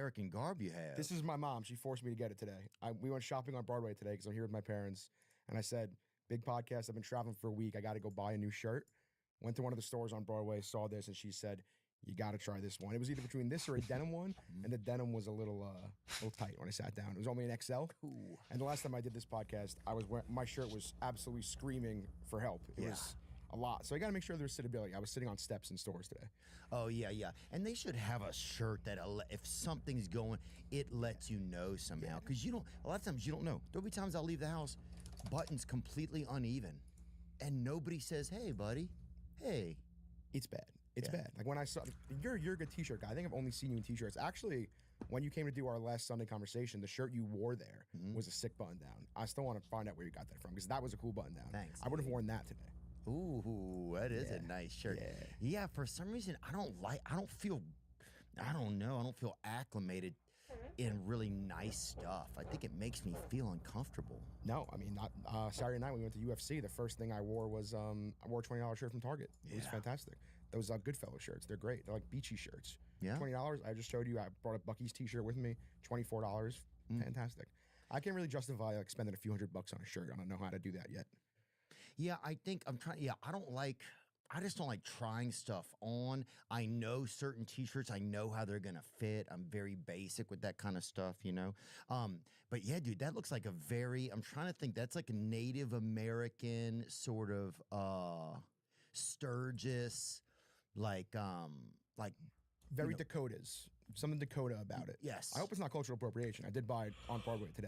American garb you have. This is my mom. She forced me to get it today. We went shopping on Broadway today because I'm here with my parents. And I said, big podcast. I've been traveling for a week. I got to go buy a new shirt. Went to one of the stores on Broadway, saw this, and she said, you got to try this one. It was either between this or a denim one, and the denim was a little tight when I sat down. It was only an XL. Ooh. And the last time I did this podcast, my shirt was absolutely screaming for help. It was a lot. So I got to make sure there's sittability. I was sitting on steps in stores today. Oh, yeah. And they should have a shirt that if something's going, it lets you know somehow. Because a lot of times you don't know. There'll be times I'll leave the house, buttons completely uneven, and nobody says, hey, buddy, hey. It's bad. It's bad. Like when I saw, you're a good t-shirt guy. I think I've only seen you in t-shirts. Actually, when you came to do our last Sunday conversation, the shirt you wore there was a sick button down. I still want to find out where you got that from because that was a cool button down. Thanks. I would have worn that today. Ooh, that is a nice shirt. Yeah, for some reason, I don't feel acclimated in really nice stuff. I think it makes me feel uncomfortable. No, I mean, not Saturday night when we went to UFC, the first thing I wore was I wore a $20 shirt from Target. It was fantastic. Those Goodfellow shirts, they're great. They're like beachy shirts. Yeah. $20. I just showed you. I brought a Buc-ee's t-shirt with me. $24. Fantastic. I can't really justify like spending a few $100 on a shirt. I don't know how to do that yet. Yeah, I think I'm trying. Yeah, I just don't like trying stuff on. I know certain t-shirts, I know how they're going to fit. I'm very basic with that kind of stuff, you know? But yeah, dude, that looks like I'm trying to think, that's like a Native American sort of Sturgis, like Very Dakotas. Something Dakota about it. Yes. I hope it's not cultural appropriation. I did buy it on Broadway today.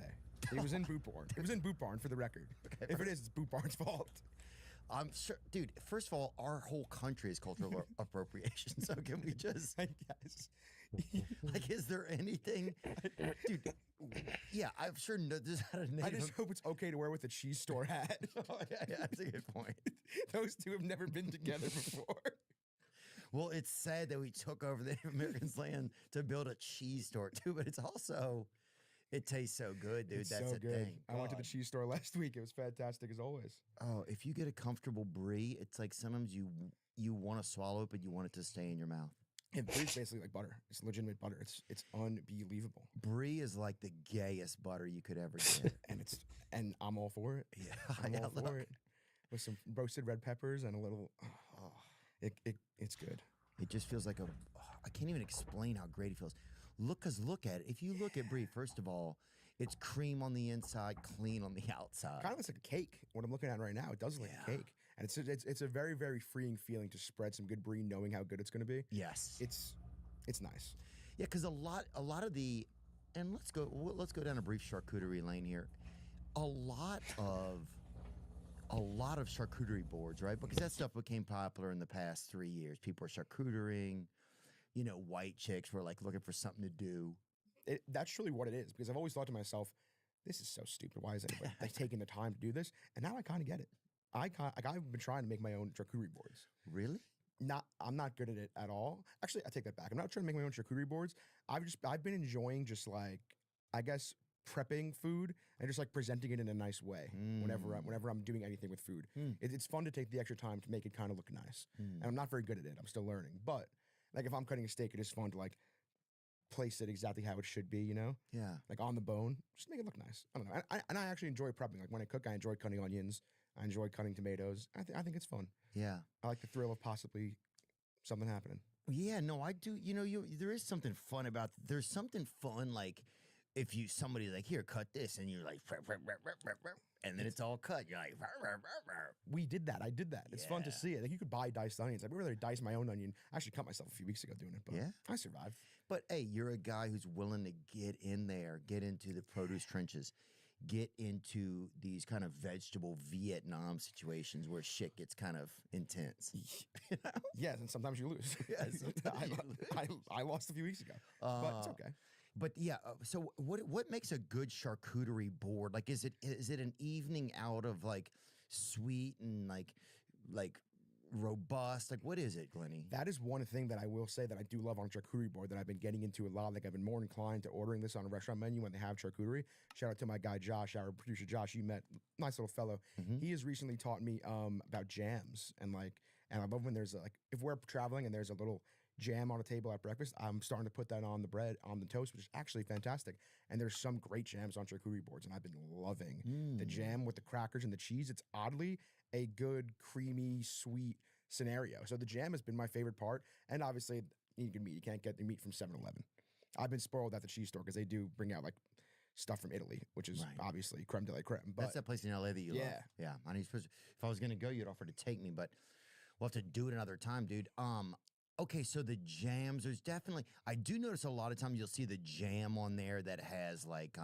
It was in Boot Barn. It was in Boot Barn for the record. If it is, it's Boot Barn's fault. I'm sure, dude, first of all, our whole country is cultural appropriation. So can we just, Yes. like, is there anything, dude? Yeah, I'm sure there's not a I native. just hope it's okay to wear with a cheese store hat. Oh, yeah, that's a good point. Those two have never been together before. Well, it's sad that we took over the Native Americans' land to build a cheese store too, but it's also, it tastes so good, dude. It's That's so a good. thing. I went to the God. cheese store last week. It was fantastic as always. Oh, if you get a comfortable brie, it's like sometimes you want to swallow it, but you want it to stay in your mouth. And brie's basically like butter. It's legitimate butter. It's unbelievable. Brie is like the gayest butter you could ever get. and I'm all for it. Yeah, I'm all look. for it. With some roasted red peppers and a little. It's good. It just feels like I can't even explain how great it feels. Look at it. If you look at brie, first of all, it's cream on the inside, clean on the outside. Kind of looks like a cake. What I'm looking at right now, it does look like a cake, and it's a very, very freeing feeling to spread some good brie, knowing how good it's going to be. Yes, It's nice. yeah, because a lot of the, and let's go down a brief charcuterie lane here. A lot of charcuterie boards, right? Because that stuff became popular in the past 3 years. People are charcuterie. You know, white chicks were like looking for something to do. That's truly what it is, because I've always thought to myself, this is so stupid. Why is anybody like taking the time to do this? And now I kind of get it. I've been trying to make my own charcuterie boards. Really? I'm not good at it at all. Actually, I take that back. I'm not trying to make my own charcuterie boards. I've been enjoying just like, I guess, prepping food and just like presenting it in a nice way whenever I'm doing anything with food. It's fun to take the extra time to make it kind of look nice. And I'm not very good at it. I'm still learning. But like if I'm cutting a steak, it is fun to like place it exactly how it should be, you know? Yeah. Like on the bone, just make it look nice. I don't know. And I actually enjoy prepping. Like when I cook, I enjoy cutting onions. I enjoy cutting tomatoes. I think it's fun. Yeah. I like the thrill of possibly something happening. Yeah, no, I do. You know, there is something fun about. There's something fun like if somebody's like, here, cut this, and you're like, and then it's all cut. You're like, we did that. I did that. It's fun to Yeah. see it. Like you could buy diced onions. I'd rather dice my own onion. I actually cut myself a few weeks ago doing it, but Yeah? I survived. But hey, you're a guy who's willing to get in there, get into the produce trenches, get into these kind of vegetable Vietnam situations where shit gets kind of intense. You know? Yes, and sometimes you lose. Yeah, sometimes you lose. I lost a few weeks ago, but it's okay. But yeah, so what makes a good charcuterie board? Like, is it an evening out of like sweet and like robust? Like, what is it, Glenny? That is one thing that I will say that I do love on charcuterie board that I've been getting into a lot. Like I've been more inclined to ordering this on a restaurant menu when they have charcuterie. Shout out to my guy Josh, our producer Josh. You met, nice little fellow. He has recently taught me about jams and I love when there's if we're traveling and there's a little jam on a table at breakfast, I'm starting to put that on the bread, on the toast, which is actually fantastic. And there's some great jams on charcuterie boards, and I've been loving the jam with the crackers and the cheese. It's oddly a good, creamy, sweet scenario. So the jam has been my favorite part. And obviously, you can meat. You can't get the meat from 7-Eleven. I've been spoiled at the cheese store because they do bring out like stuff from Italy, which is obviously creme de la creme. But That's that place in LA that you love. Yeah. I need supposed if I was gonna go, you'd offer to take me, but we'll have to do it another time, dude. Okay, so the jams, there's definitely I do notice a lot of times you'll see the jam on there that has like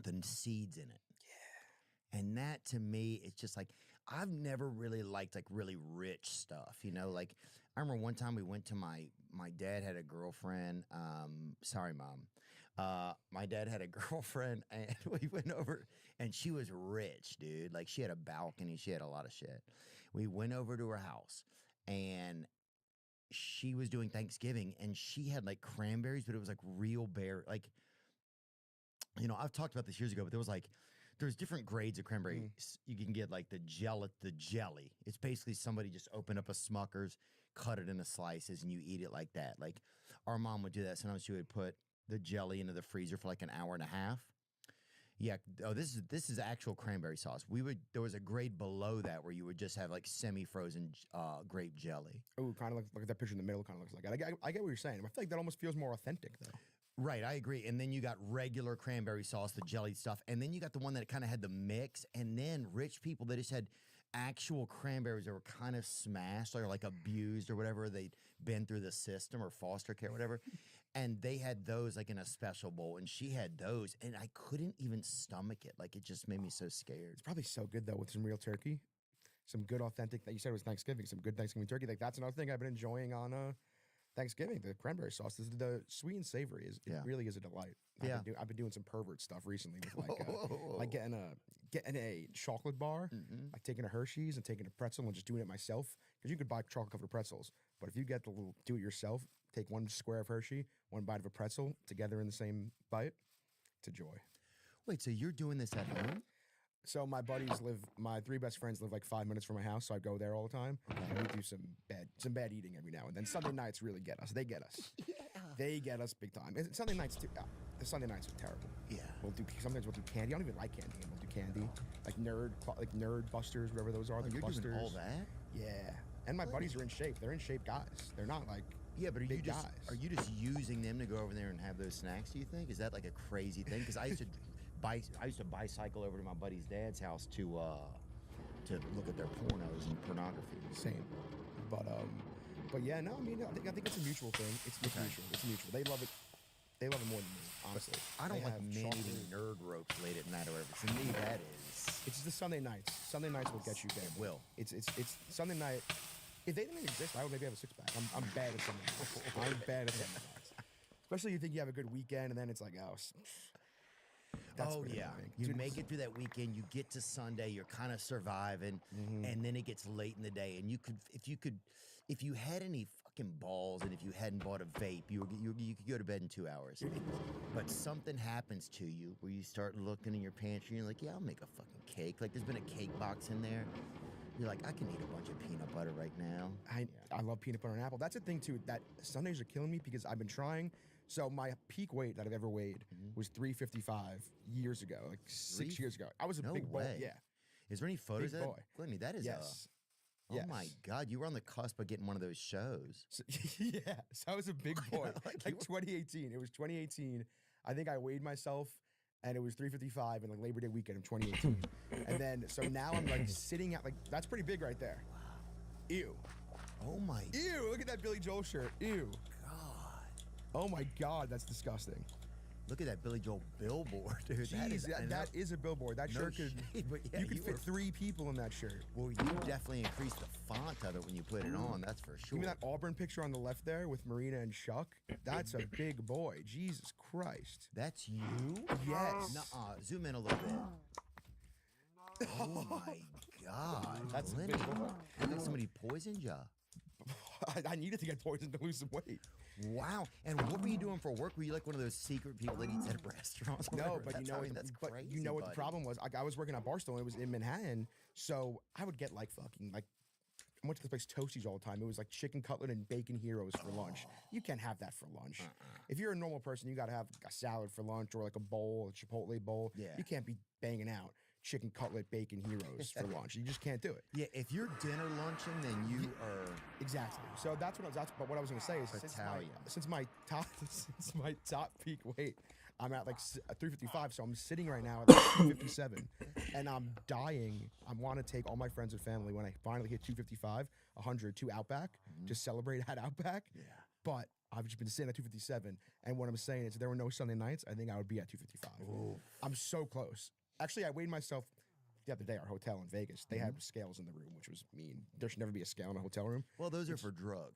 the seeds in it. Yeah. And that to me, it's just like I've never really liked like really rich stuff, you know? Like I remember one time we went to my dad had a girlfriend. Sorry, mom. My dad had a girlfriend and we went over and she was rich, dude. Like she had a balcony, she had a lot of shit. We went over to her house and she was doing Thanksgiving and she had like cranberries, but it was like real berry. Like, you know, I've talked about this years ago, but there's different grades of cranberry. You can get like the jelly. It's basically somebody just opened up a Smucker's, cut it into slices, and you eat it like that. Like our mom would do that. Sometimes she would put the jelly into the freezer for like an hour and a half. Yeah. Oh, this is actual cranberry sauce. There was a grade below that where you would just have like semi-frozen grape jelly. Oh, kind of like look at that picture in the middle. Kind of looks like it. I get what you're saying. I feel like that almost feels more authentic though. Right, I agree. And then you got regular cranberry sauce, the jellied stuff, and then you got the one that kind of had the mix. And then rich people that just had actual cranberries that were kind of smashed or like abused or whatever. They'd been through the system or foster care, whatever. And they had those like in a special bowl, and she had those, and I couldn't even stomach it. Like it just made me so scared. It's probably so good though with some real turkey, some good authentic. That you said it was Thanksgiving, some good Thanksgiving turkey. Like that's another thing I've been enjoying on Thanksgiving. The cranberry sauce, the sweet and savory it really is a delight. I've been doing some pervert stuff recently with like getting a chocolate bar, like taking a Hershey's and taking a pretzel and just doing it myself. Because you could buy chocolate covered pretzels, but if you get the little do it yourself, take one square of Hershey, one bite of a pretzel together in the same bite, it's a joy. Wait, so you're doing this at home? So my my 3 best friends live like 5 minutes from my house, so I go there all the time. And we do some bad eating every now and then. Sunday nights really get us. They get us. They get us big time. And Sunday nights too. The Sunday nights are terrible. Yeah. Sometimes we'll do candy. I don't even like candy. We'll do candy, like nerd busters, whatever those are. You're clusters. doing all that? Yeah. And my buddies are in shape. They're in shape guys. They're not like but guys. Are you just using them to go over there and have those snacks? Do you think is that like a crazy thing? Because I used to bicycle over to my buddy's dad's house to look at their pornos and pornography. Same, but yeah, no, I mean, I think it's a mutual thing. It's mutual. It's mutual. They love it. They love it more than me, honestly. I don't like men eating nerd ropes late at night or whatever. To me, that is. It's just the Sunday nights. Sunday nights will get you there. It will. It's Sunday night. If they didn't exist, I would maybe have a 6-pack. I'm bad at Sunday nights. I'm bad at Sunday nights. Especially you think you have a good weekend, and then it's like, that's you make it through that weekend. You get to Sunday, you're kind of surviving, and then it gets late in the day. And if you had any fucking balls, and if you hadn't bought a vape, you could go to bed in 2 hours. But something happens to you where you start looking in your pantry, and you're like, yeah, I'll make a fucking cake. Like there's been a cake box in there. You're like, I can eat a bunch of peanut butter right now. I love peanut butter and apple. That's the thing too. That Sundays are killing me because I've been trying. So my peak weight that I've ever weighed was 355 years ago, like 6 years ago. I was a big boy. Yeah. Is there any photos big of boy. that? Glennie, that is Yes. Oh my God, you were on the cusp of getting one of those shows. So, so I was a big boy. like 2018. It was 2018. I think I weighed myself and it was 355 in like Labor Day weekend of 2018. And then, so now I'm like sitting at like, that's pretty big right there. Wow. Ew. Oh my. Ew, look at that Billy Joel shirt. Ew. God. Oh my God, that's disgusting. Look at that Billy Joel billboard, dude. Jeez, that is a billboard. That shirt could, you could fit 3 people in that shirt. Well, you definitely increased the font of it when you put it on, that's for sure. Even that Auburn picture on the left there with Marina and Chuck, that's a big boy. Jesus Christ. That's you? Yes. Nuh-uh. Zoom in a little bit. Oh my God. That's a big boy. I think somebody poisoned you. I needed to get poisoned to lose some weight. Wow. And what were you doing for work? Were you like one of those secret people that eats at restaurants? No, but that's crazy, you know what the problem was? I was working at Barstool and it was in Manhattan. So I would get like fucking like I went to this place Toasties all the time. It was like chicken cutlet and bacon heroes for lunch. You can't have that for lunch. If you're a normal person, you got to have a salad for lunch or like a bowl, a Chipotle bowl. Yeah. You can't be banging out chicken cutlet bacon heroes for lunch. You just can't do it. Yeah, if you're dinner lunching, then you are Exactly. So that's what I was. But what I was going to say is Italian. since my top peak weight, I'm at like 355. So I'm sitting right now at like 257, and I'm dying. I want to take all my friends and family when I finally hit 255, 100 to Outback to celebrate at Outback. Yeah. But I've just been sitting at 257, and what I'm saying is, if there were no Sunday nights, I think I would be at 255. I'm so close. Actually, I weighed myself the other day. Our hotel in Vegas, they had scales in the room, which was mean. There should never be a scale in a hotel room. Well, those are for drugs.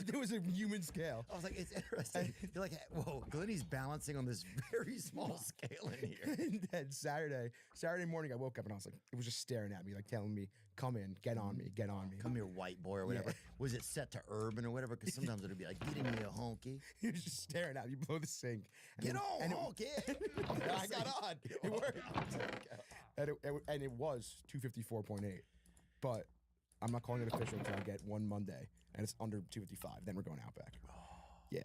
There was a human scale. I was like, it's interesting. You're like, whoa, Glenny's balancing on this very small scale in here. And then Saturday morning, I woke up and I was like, it was just staring at me, like telling me, "Come in, get on me, get on me." Come here, white boy, or whatever. Yeah. Was it set to urban or whatever? Because sometimes it'll be like, get in me a honky. He was just staring at me below the sink. And Get then- on, and it- honky. I got on. It worked. And it was 254.8. But I'm not calling it official until I get one Monday, and it's under 255. Then we're going Outback. Yeah.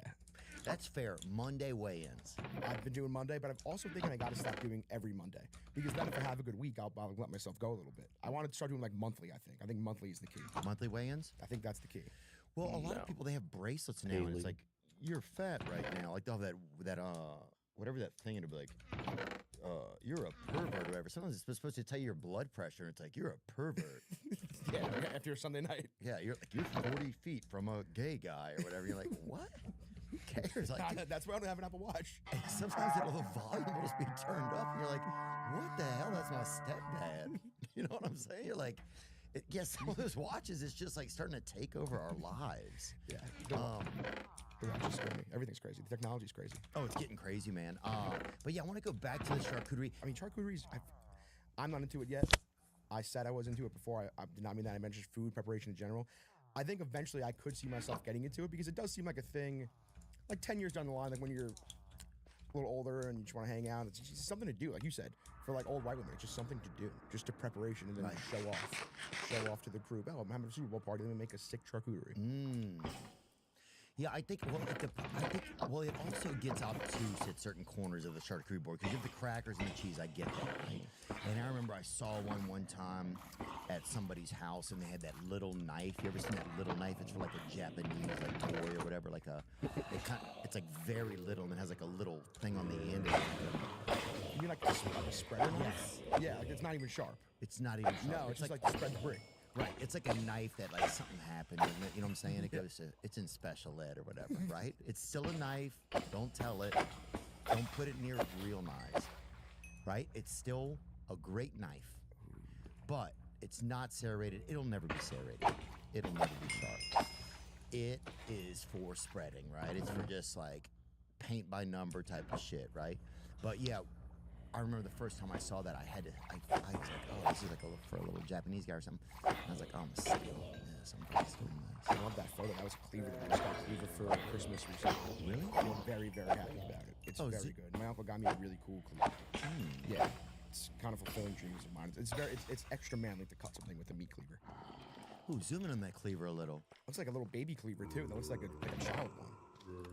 That's fair. Monday weigh-ins. I've been doing Monday, but I'm also thinking I got to stop doing every Monday. Because then if I have a good week, I'll let myself go a little bit. I want to start doing like monthly, I think. I think monthly is the key. Monthly weigh-ins? I think that's the key. Well, a lot of people, they have bracelets now, and it's like, you're fat right now. Like they'll have that whatever that thing, it'll be like, you're a pervert or whatever. Sometimes it's supposed to tell you your blood pressure, and it's like, you're a pervert. Yeah, after your Sunday night. Yeah, you're 40 feet from a gay guy or whatever. You're like, what? Who cares? Like, That's why I don't have an Apple Watch. sometimes the volume will just be turned up, and you're like, what the hell? That's my stepdad. You know what I'm saying? You're like, some of those watches, it's just like starting to take over our lives. Yeah. The watch is scary. Everything's crazy. The technology's crazy. Oh, it's getting crazy, man. But yeah, I want to go back to the charcuterie. I mean, charcuterie I'm not into it yet. I said I was into it before. I did not mean that. I mentioned food preparation in general. I think eventually I could see myself getting into it because it does seem like a thing, like 10 years down the line, like when you're a little older and you just want to hang out. It's just something to do, like you said, for like old white women. It's just something to do, just a preparation, and then show off to the crew. Oh, I'm having a Super Bowl party. Let me make a sick charcuterie. Yeah, I think. Well, it also gets obtuse at certain corners of the charcuterie board because you have the crackers and the cheese. I get that, right? And I remember I saw one time at somebody's house, and they had that little knife. You ever seen that little knife? It's for like a Japanese like toy or whatever. Like it's like very little, and it has like a little thing on the end. You mean like a spreader knife? Yes. Yeah, like it's not even sharp. It's not even sharp. No, it's just like to spread the brick. Right, it's like a knife that like something happened, and you know what I'm saying? It goes to, it's in special ed or whatever, right? It's still a knife. Don't tell it. Don't put it near real knives, right? It's still a great knife, but it's not serrated. It'll never be serrated. It'll never be sharp. It is for spreading, right? It's for just like paint by number type of shit, right? But yeah, I remember the first time I saw that, I was like, oh, this is like for a little Japanese guy or something. And I was like, oh, I'm a steal this. I'm gonna steal I this. love that photo. That was a cleaver that I just got cleaver for Christmas recently. Really? I'm very, very happy about it. It's Oh, is very it- good. My uncle got me a really cool cleaver. Yeah, it's kind of fulfilling dreams of mine. It's extra manly to cut something with a meat cleaver. Ooh, zoom in on that cleaver a little. Looks like a little baby cleaver too. That looks like a child one.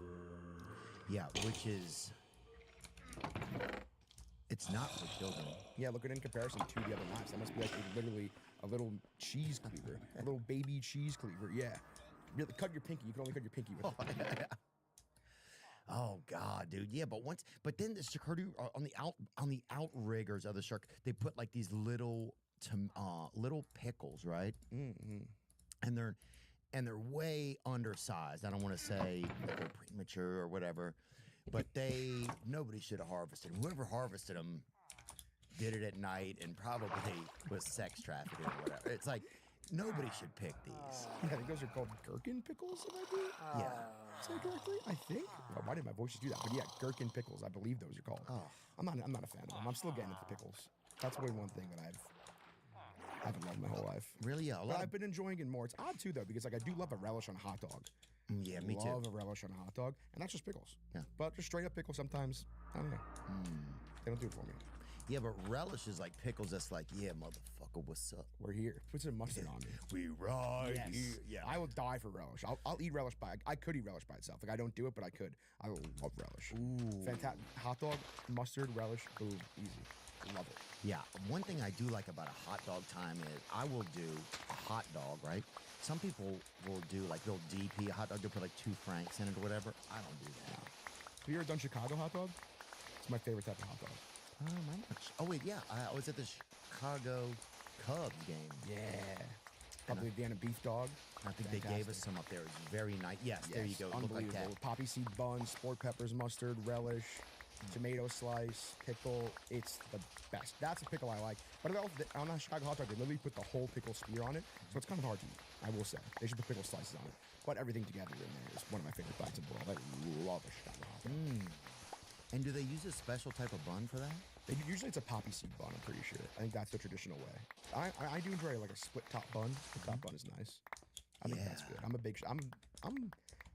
Yeah, which is, it's not for children. Yeah, look at it in comparison to the other knives. That must be like literally a little cheese cleaver, a little baby cheese cleaver. Yeah, really, cut your pinky. You can only cut your pinky with it. Oh God, dude. Yeah, but then the charcuterie on the outriggers of the shark, they put like these little pickles, right? And they're way undersized. I don't want to say that they're premature or whatever, but nobody should have harvested them. Whoever harvested them did it at night and probably was sex trafficking or whatever. It's like nobody should pick these. I think those are called gherkin pickles. If I do, Yeah. say correctly. I think. Oh, why did my voice just do that? But yeah, gherkin pickles. I believe those are called. Oh. I'm not a fan of them. I'm still getting into pickles. That's really one thing that I haven't loved my whole life. Really? Yeah. But I've been enjoying it more. It's odd too, though, because like I do love a relish on a hot dog. Yeah, me too. Love a relish on a hot dog, and that's just pickles. Yeah. But just straight up pickles sometimes, I don't know. They don't do it for me. Yeah, but relish is like pickles. That's like, yeah, motherfucker, what's up? We're here. Put some mustard on me. We ride Yes. here. Yeah. I will die for relish. I'll eat relish by. I could eat relish by itself. Like I don't do it, but I could. I love relish. Ooh. Fantastic. Hot dog, mustard, relish, boom, easy. Love it. Yeah. One thing I do like about a hot dog time is I will do a hot dog, right? Some people will do like they'll DP a hot dog. They'll put like 2 franks in it or whatever. I don't do that. Have you ever done Chicago hot dog? It's my favorite type of hot dog. I'm not oh wait, yeah. I was at the Chicago Cubs game. Yeah. Probably Indiana beef dog. I think they gave us some up there. It was very nice. Yes, there you go. It looked like Unbelievable. that. Poppy seed bun, sport peppers, mustard, relish, tomato slice, pickle. It's the best. That's a pickle I like. But on a Chicago hot dog, they literally put the whole pickle spear on it, so it's kind of hard to eat. I will say they should put pickle slices on it. But everything together in there is one of my favorite bites in the world. I love a Chicago hot dog. And do they use a special type of bun for that? Usually it's a poppy seed bun. I'm pretty sure. I think that's the traditional way. I do enjoy like a split top bun. The top bun is nice. I think that's good. I'm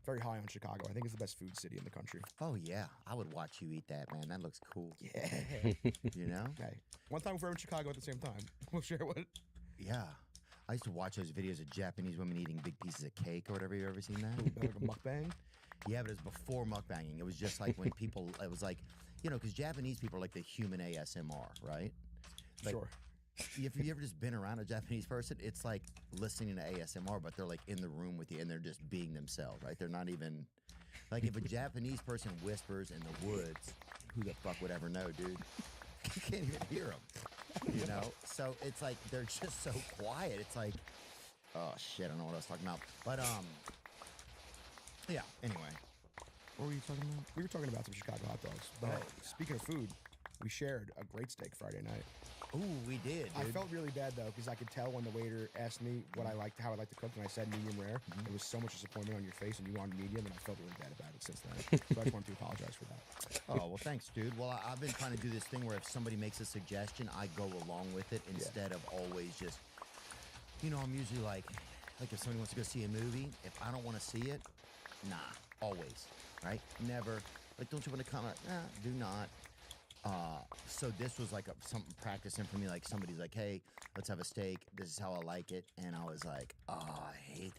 very high on Chicago. I think it's the best food city in the country. Oh yeah, I would watch you eat that, man. That looks cool. Yeah. You know? Hey, one time we're in Chicago at the same time. We'll share what. Yeah. I used to watch those videos of Japanese women eating big pieces of cake or whatever. You ever seen that? Like a mukbang. Yeah, but it was before mukbanging. It was just like when people, it was like, you know, because Japanese people are like the human ASMR, right? Like, Sure. If you ever just been around a Japanese person, it's like listening to ASMR, but they're like in the room with you and they're just being themselves, right? They're not even, like if a Japanese person whispers in the woods, who the fuck would ever know, dude? You can't even hear them, you know? So it's like, they're just so quiet. It's like, oh shit, I don't know what I was talking about. But, yeah, anyway. What were you talking about? We were talking about some Chicago hot dogs. But Oh, speaking of food, we shared a great steak Friday night. Ooh, we did, I dude. felt really bad though because I could tell when the waiter asked me what I liked, how I like to cook, and I said medium rare. There was so much disappointment on your face, and you wanted medium, and I felt really bad about it since then. So I just wanted to apologize for that. Oh, well, thanks, dude. Well, I've been trying to do this thing where if somebody makes a suggestion, I go along with it instead of always just, you know, I'm usually like if somebody wants to go see a movie, if I don't want to see it, nah, always, right? Never. Like, don't you want to come out? Nah, do not. So this was like something practicing for me. Like somebody's like, "Hey, let's have a steak. This is how I like it," and I was like, "Oh,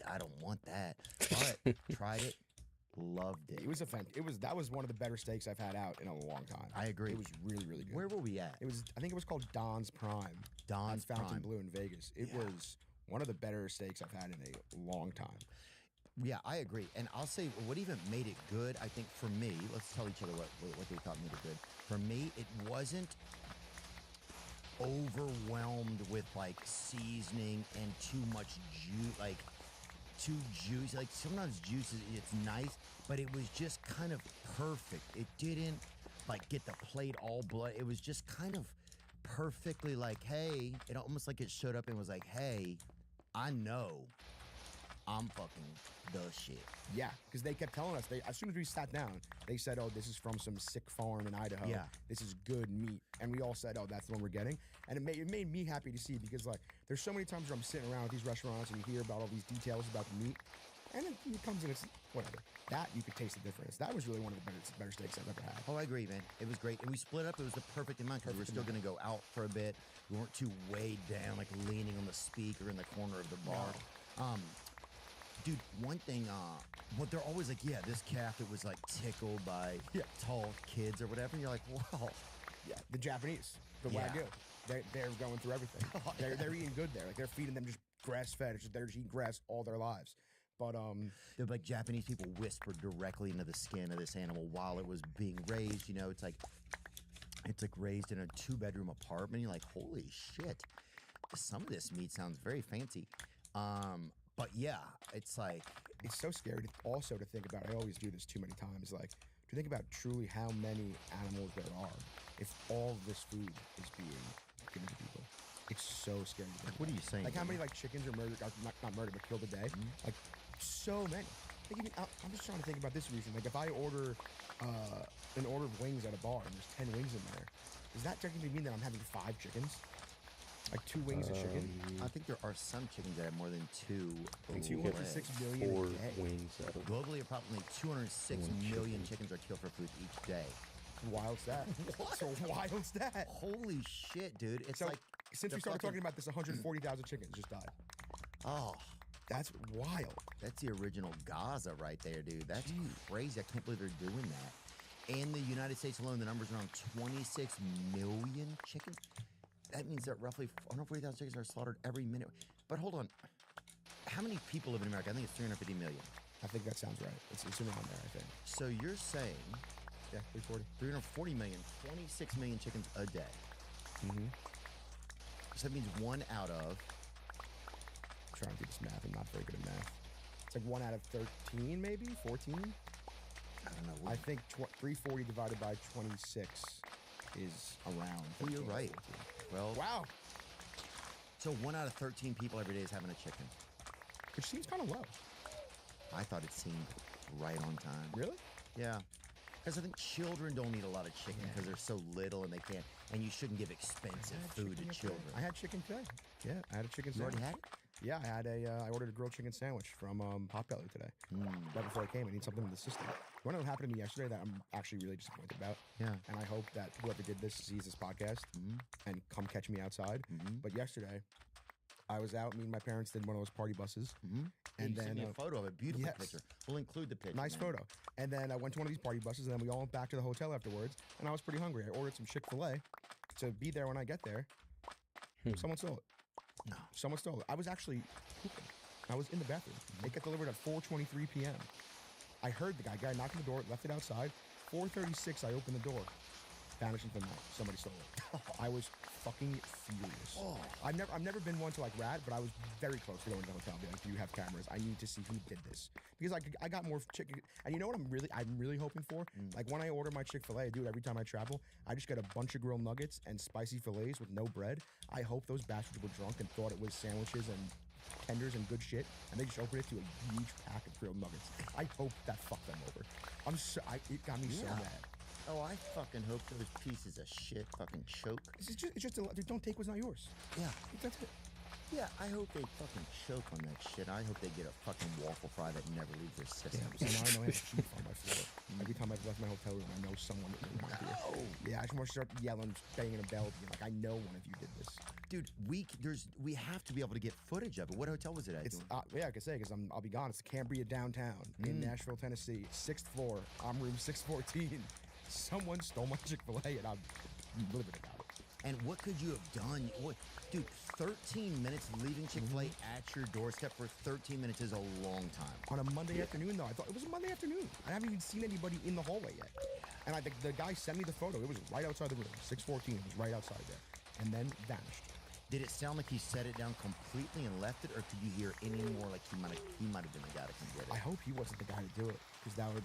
I don't want that." But tried it, loved it. That was one of the better steaks I've had out in a long time. I agree. It was really, really good. Where were we at? I think it was called Don's Prime. Don's on Fountain Prime. Blue in Vegas. It Yeah. was one of the better steaks I've had in a long time. Yeah, I agree. And I'll say what even made it good, I think for me, let's tell each other what they thought made it good. For me, it wasn't overwhelmed with like seasoning and too much juice, like too juicy. Like sometimes juice it's nice, but it was just kind of perfect. It didn't like get the plate all blood. It was just kind of perfectly like, hey, it almost like it showed up and was like, hey, I know I'm fucking the shit. Yeah, because they kept telling us, as soon as we sat down, they said, "Oh, this is from some sick farm in Idaho. Yeah. This is good meat." And we all said, "Oh, that's the one we're getting." And it made me happy to see because, like, there's so many times where I'm sitting around with these restaurants and you hear about all these details about the meat, and then it comes in, it's whatever. That, you could taste the difference. That was really one of the better steaks I've ever had. Oh, I agree, man. It was great. And we split up. It was the perfect amount because we were still going to go out for a bit. We weren't too weighed down, like leaning on the speaker in the corner of the bar. Dude, one thing, well, they're always like, yeah, this calf, it was like tickled by tall kids or whatever. And you're like, well, Yeah, the Japanese, the Yeah. Wagyu, they're going through everything. They're eating good there. Like, they're feeding them just grass-fed. They're just eating grass all their lives. But, they're like Japanese people whispered directly into the skin of this animal while it was being raised. You know, it's like raised in a 2-bedroom apartment. You're like, holy shit. Some of this meat sounds very fancy. But yeah, it's like, it's so scary also to think about. I always do this too many times. Like, to think about truly how many animals there are if all of this food is being given to people. It's so scary. to think what are about. you saying? Like, how many like chickens are murdered? Not murdered, but killed a day. Like, so many. Like, even, I'm just trying to think about this reason. Like, if I order an order of wings at a bar and there's 10 wings in there, does that technically mean that I'm having 5 chickens? Like 2 wings a chicken? I think there are some chickens that have more than 2 Like legs. 206 million a 4 day. wings out of Globally, approximately 206 One million chicken. chickens are killed for food each day. Wild stat. What? It's a wild stat. Holy shit, dude! It's So like since the we started fucking- talking about this, 140,000 chickens just died. oh, That's wild. that's the original Gaza right there, dude. That's crazy. I can't believe they're doing that. In the United States alone, the number's around 26 million chickens. That means that roughly 140,000 chickens are slaughtered every minute. But hold on, how many people live in America? I think it's 350 million. I think that sounds right. It's around there, I think. So you're saying Yeah, 340. 340 million, 26 million chickens a day. Mm-hmm. So that means one out of I'm trying to do this math. I'm not very good at math. It's like 1 out of 13, maybe 14. I don't know. I think 340 divided by 26 is around. Oh, you're 13 or right. 14. Well, Wow, so 1 out of 13 people every day is having a chicken. which seems kind of low. I thought it seemed right on time. Really? Yeah. Because I think children don't eat a lot of chicken because they're so little and they can't. And you shouldn't give expensive food to children. I had chicken today. Yeah, I had a chicken You sandwich. already had it? Yeah, I ordered a grilled chicken sandwich from Potbelly today. Right before I came, I need something in the system. You want to know what happened to me yesterday that I'm actually really disappointed about? Yeah. And I hope that whoever did this sees this podcast and come catch me outside. But yesterday, I was out. Me and my parents did one of those party buses. And And you sent me then a photo of it. Beautiful yes. picture. We'll include the picture. nice man. photo. And then I went to one of these party buses, and then we all went back to the hotel afterwards. And I was pretty hungry. I ordered some Chick-fil-A to be there when I get there. Someone stole it. No. Someone stole it. I was actually pooping. I was in the bathroom. It got delivered at 4:23 p.m. I heard the guy knocked on the door, left it outside. 4:36, I opened the door. Vanished into the night. Somebody stole it. I was fucking furious. Oh. I've never been one to like rat, but I was very close to going to the hotel. And be like, do you have cameras? I need to see who did this because I got more chicken. And you know what I'm really hoping for? Like when I order my Chick-fil-A, I do it every time I travel. I just get a bunch of grilled nuggets and spicy fillets with no bread. I hope those bastards were drunk and thought it was sandwiches and tenders and good shit, and they just opened it to a huge pack of grilled nuggets. I hope that fucked them over. It got me so Yeah. mad. Oh, I fucking hope those pieces of shit fucking choke. It's just don't take what's not yours. Yeah. That's it. Yeah, I hope they fucking choke on that shit. I hope they get a fucking waffle fry that never leaves their system. So now I know I have chief on my floor. Every time I've left my hotel room, I know someone is around here. Yeah, I just want to start yelling, banging a bell, being like, I know one of you did this. Dude, we have to be able to get footage of it. What hotel was it at? It's yeah, I can say because I'll be gone. It's Cambria downtown in Nashville, Tennessee, 6th floor. I'm room 614. Someone stole my Chick-fil-A, and I'm livid about it. And what could you have done? What, dude, 13 minutes leaving Chick-fil-A at your doorstep for 13 minutes is a long time. On a Monday afternoon, though, I thought it was a Monday afternoon. I haven't even seen anybody in the hallway yet. And the guy sent me the photo. It was right outside the room, 614. It was right outside there, and then vanished. Did it sound like he set it down completely and left it, or could you hear any more like he might have been the guy to come get it? I hope he wasn't the guy to do it, because that would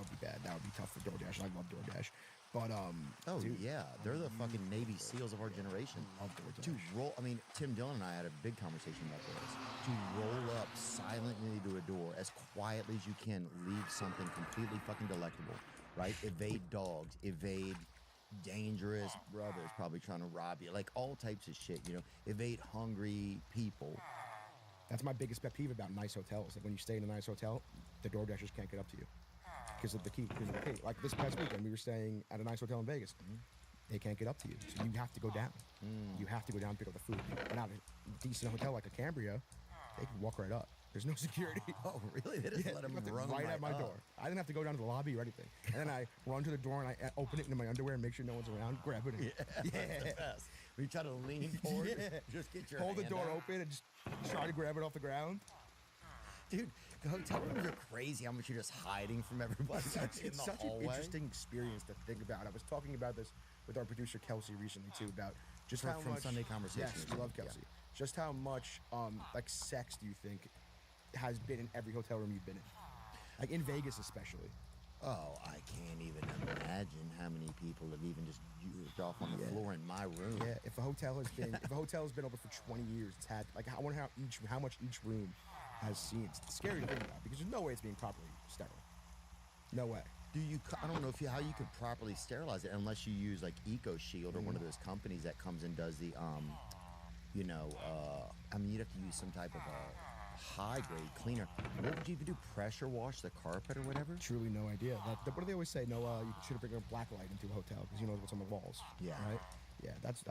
be bad. That would be tough for DoorDash. I love DoorDash, but Oh dude, yeah, they're the fucking Navy SEAls of our generation. love DoorDash. I mean, Tim Dillon and I had a big conversation about this. To roll up silently to a door as quietly as you can, leave something completely fucking delectable, right? Evade dogs, evade dangerous brothers probably trying to rob you, like all types of shit, you know, evade hungry people. That's my biggest pet peeve about nice hotels. Like when you stay in a nice hotel, the DoorDashers can't get up to you because of the key. Like this past weekend, we were staying at a nice hotel in Vegas. They can't get up to you, so you have to go down. You have to go down and pick up the food. But now a decent hotel like a Cambria, they can walk right up. There's no security. Oh, really? They just Yeah, let them they left it run right at my up. door. I didn't have to go down to the lobby or anything. And then I run to the door and I open it into my underwear and make sure no one's around. Grab it. And, That's the best. When you try to lean forward, Yeah. just get your hold the hand door out. open and just try to grab it off the ground. Dude, the hotel rooms are crazy how much you're just hiding from everybody that's in It's the such an hallway. interesting experience to think about. I was talking about this with our producer Kelsey recently too, about just how From much Sunday Conversations. Yes, we love Yeah. Kelsey. Just how much like sex do you think has been in every hotel room you've been in? Like in Vegas especially. Oh, I can't even imagine how many people have even just jerked off on the Yeah. floor in my room. Yeah, if a hotel has been open for 20 years, it's had like I wonder how much each room has seen. It's scary to think about because there's no way it's being properly sterile. No way. I don't know how you could properly sterilize it unless you use like Eco Shield or one of those companies that comes and does the, I mean, you'd have to use some type of high grade cleaner. What would you even do? Pressure wash the carpet or whatever? Truly no idea. What do they always say? No, you should bring a black light into a hotel because you know what's on the walls. Yeah. Right. Yeah, that's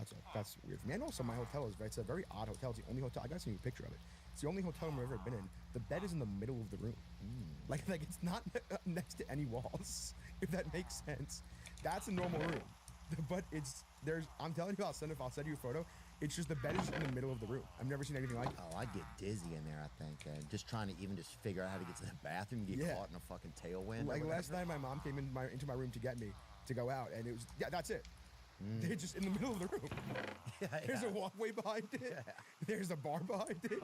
weird for me. And also, my hotel is it's a very odd hotel. It's the only hotel I got to see a picture of it. It's the only hotel room I've ever been in. The bed is in the middle of the room, like it's not next to any walls. If that makes sense, that's a normal room. But I'm telling you, I'll send you a photo. It's just the bed is in the middle of the room. I've never seen anything like it. Oh, I'd get dizzy in there, I think. And just trying to even just figure out how to get to the bathroom and get caught in a fucking tailwind. Like last night, my mom came into my room to get me to go out, and it was that's it. They're just in the middle of the room. There's a walkway behind it. Yeah. There's a bar behind it.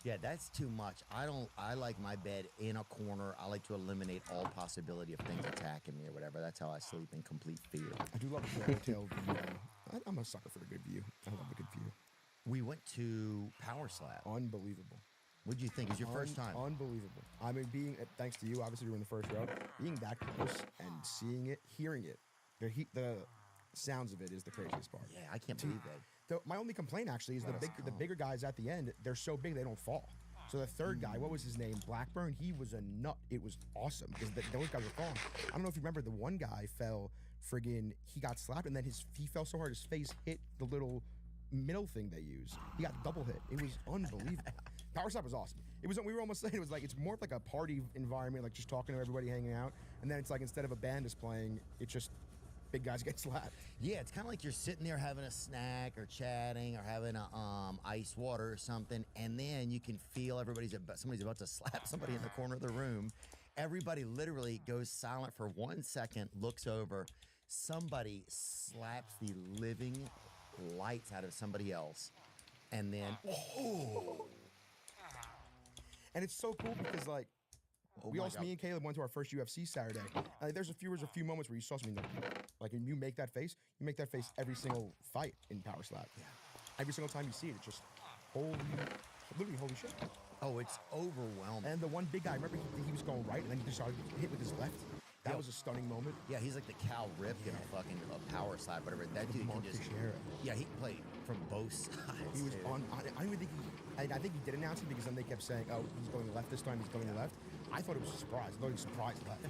Yeah, that's too much. I like my bed in a corner. I like to eliminate all possibility of things attacking me or whatever. That's how I sleep in complete fear. I do love the hotel view. I'm a sucker for a good view. I love a good view. We went to Power Slap. Unbelievable. What'd you think? It was your first time? Unbelievable. I mean, thanks to you, obviously you were in the first row. Being that close and seeing it, hearing it, the sounds of it is the craziest part. Yeah, I can't believe that. My only complaint actually is the bigger guys at the end. They're so big they don't fall. So the third guy, what was his name? Blackburn. He was a nut. It was awesome because those guys were falling. I don't know if you remember, the one guy fell. He got slapped and then he fell so hard his face hit the little middle thing they use. He got double hit. It was unbelievable. Power Slap was awesome. We were almost saying it was like it's more of like a party environment, like just talking to everybody, hanging out, and then it's like instead of a band is playing, it's just big guys get slapped. Yeah, it's kind of like you're sitting there having a snack or chatting or having a ice water or something, and then you can feel somebody's about to slap somebody in the corner of the room. Everybody literally goes silent for 1 second, looks over. Somebody slaps the living lights out of somebody else, and then and it's so cool because like. Me and Caleb went to our first UFC Saturday. There's a few moments where you saw something like when you make that face every single fight in Power Slap. Yeah. Every single time you see it, it's just holy shit. Oh, it's overwhelming. And the one big guy, remember he was going right and then he just started hit with his left. That was a stunning moment. Yeah, he's like the Cal Ripken of fucking Power Slap, whatever. That dude can just. Yeah, he can play from both sides. He was on. I don't even think I think he did announce it because then they kept saying, "Oh, he's going left this time. He's going left." I thought it was a surprise. I thought he was surprised left,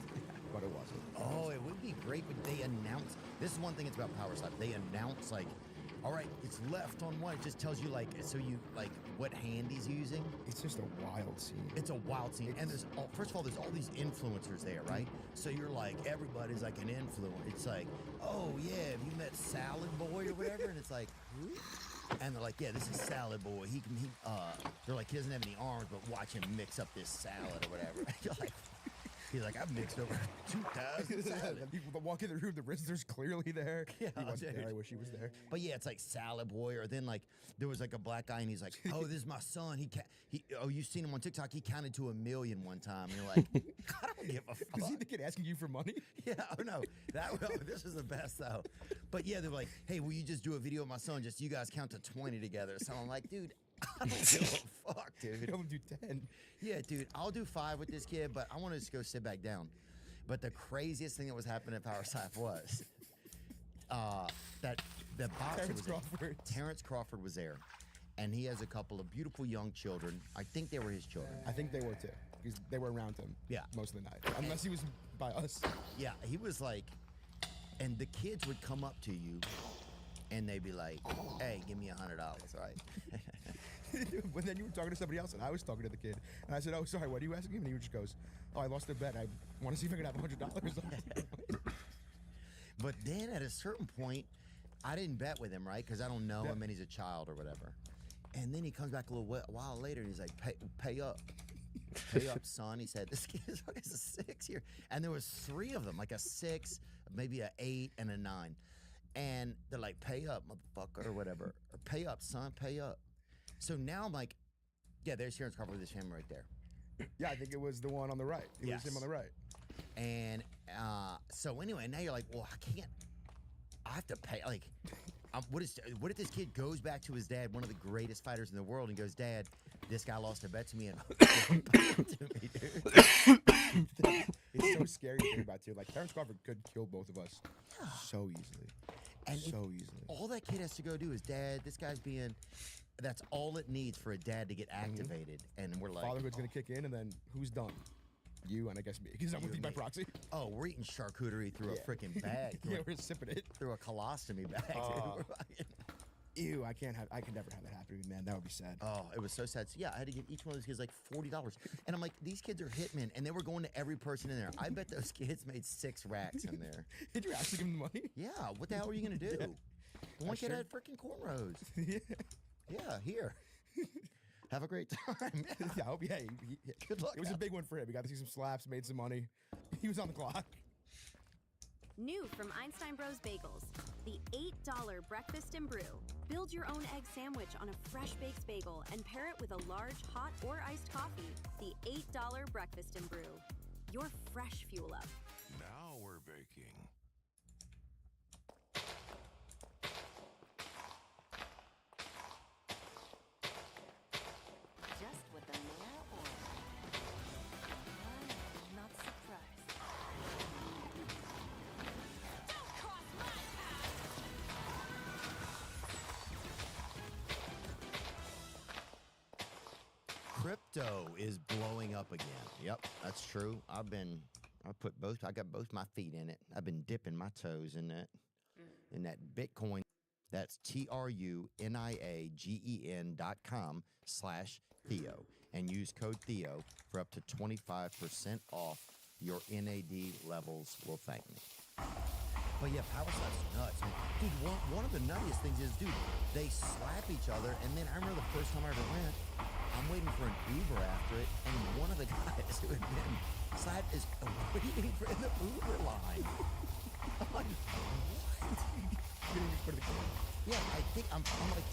but it wasn't. Oh, it would be great, but they announce. This is one thing. It's about Power Slap. They announce like, all right, it's left on one. It just tells you like, so you like what hand he's using. It's just a wild scene. It's a wild scene, and first of all, there's all these influencers there, right? So you're like, everybody's like an influencer. It's like, oh yeah, have you met Salad Boy or whatever? And it's like, who? And they're like, yeah, this is Salad Boy. They're like, he doesn't have any arms, but watch him mix up this salad or whatever. You're like, he's like, I've mixed over 2,000 salads. People walking in the room, the Rizzler's clearly there. Yeah, he wasn't there. I wish he was there. But yeah, it's like Salad Boy, or then like there was like a black guy, and he's like, oh, this is my son. You've seen him on TikTok. He counted to 1 million one time. And you're like, I don't give a fuck. Is he the kid asking you for money? Yeah, oh no, this is the best though. But yeah, they're like, hey, will you just do a video of my son? Just you guys count to 20 together. So I'm like, dude, I don't give a fuck, dude. Don't do 10. Yeah, dude, I'll do 5 with this kid, but I want to just go sit back down. But the craziest thing that was happening at Power Slap was that the boxer Terrence Crawford was there, and he has a couple of beautiful young children. I think they were his children. I think they were too, because they were around him. Yeah, most of the night, unless he was by us. Yeah, he was like, and the kids would come up to you, and they'd be like, "Hey, give me $100, right?" But then you were talking to somebody else, and I was talking to the kid, and I said, "Oh, sorry, what are you asking him?" And he just goes, "Oh, I lost a bet. I want to see if I can have $100." But then at a certain point, I didn't bet with him, right? Because I don't know him, and he's a child or whatever. And then he comes back a while later, and he's like, "Pay up." Pay up, son. He said, this kid is a 6 here. And there was 3 of them, like a 6, maybe a 8, and a 9. And they're like, pay up, motherfucker, or whatever. Or pay up, son, pay up. So now I'm like, yeah, there's Terrence Crawford with his family right there. Yeah, I think it was the one on the right. It was him on the right. And so anyway, now you're like, well, I have to pay. Like, what if this kid goes back to his dad, one of the greatest fighters in the world, and goes, Dad, this guy lost a bet to me and to me, dude. It's so scary to think about too. Like Terrence Crawford could kill both of us so easily. And so easily. All that kid has to go do is, Dad, this guy's being That's all it needs for a dad to get activated. And we're like, Fatherhood's gonna kick in, and then who's done? You and I guess me, because I'm with you by proxy. oh, we're eating charcuterie through a freaking bag. Yeah, we're sipping it. Through a colostomy bag. Ew, I can never have that happen to me, man. That would be sad. Oh, it was so sad. So yeah, I had to give each one of those kids like $40. And I'm like, these kids are hitmen, and they were going to every person in there. I bet those kids made 6 racks in there. Did you actually give them the money? Yeah, what the hell are you gonna do? Yeah. One kid had freaking cornrows. Yeah. Yeah, here. Have a great time. Yeah, I hope, yeah, Good luck. It was a big one for him. He got to see some slaps, made some money. He was on the clock. New from Einstein Bros Bagels, the $8 breakfast and brew. Build your own egg sandwich on a fresh baked bagel and pair it with a large hot or iced coffee. The $8 breakfast and brew. Your fresh fuel up. Now we're baking. Just what the mayor ordered. I'm not surprised. Don't cross my path! Crypto is blowing up again. Yep, that's true. I got both my feet in it. I've been dipping my toes in that Bitcoin. That's TRUNIAGEN.com/Theo and use code Theo for up to 25% off. Your NAD levels will thank me. But yeah, Power Slap's nuts. Man. Dude, one of the nuttiest things is, dude, they slap each other, and then I remember the first time I ever went, I'm waiting for an Uber after it, and one of the guys who had been slapped is waiting for in the Uber line. I'm like, what? Yeah, I think I'm like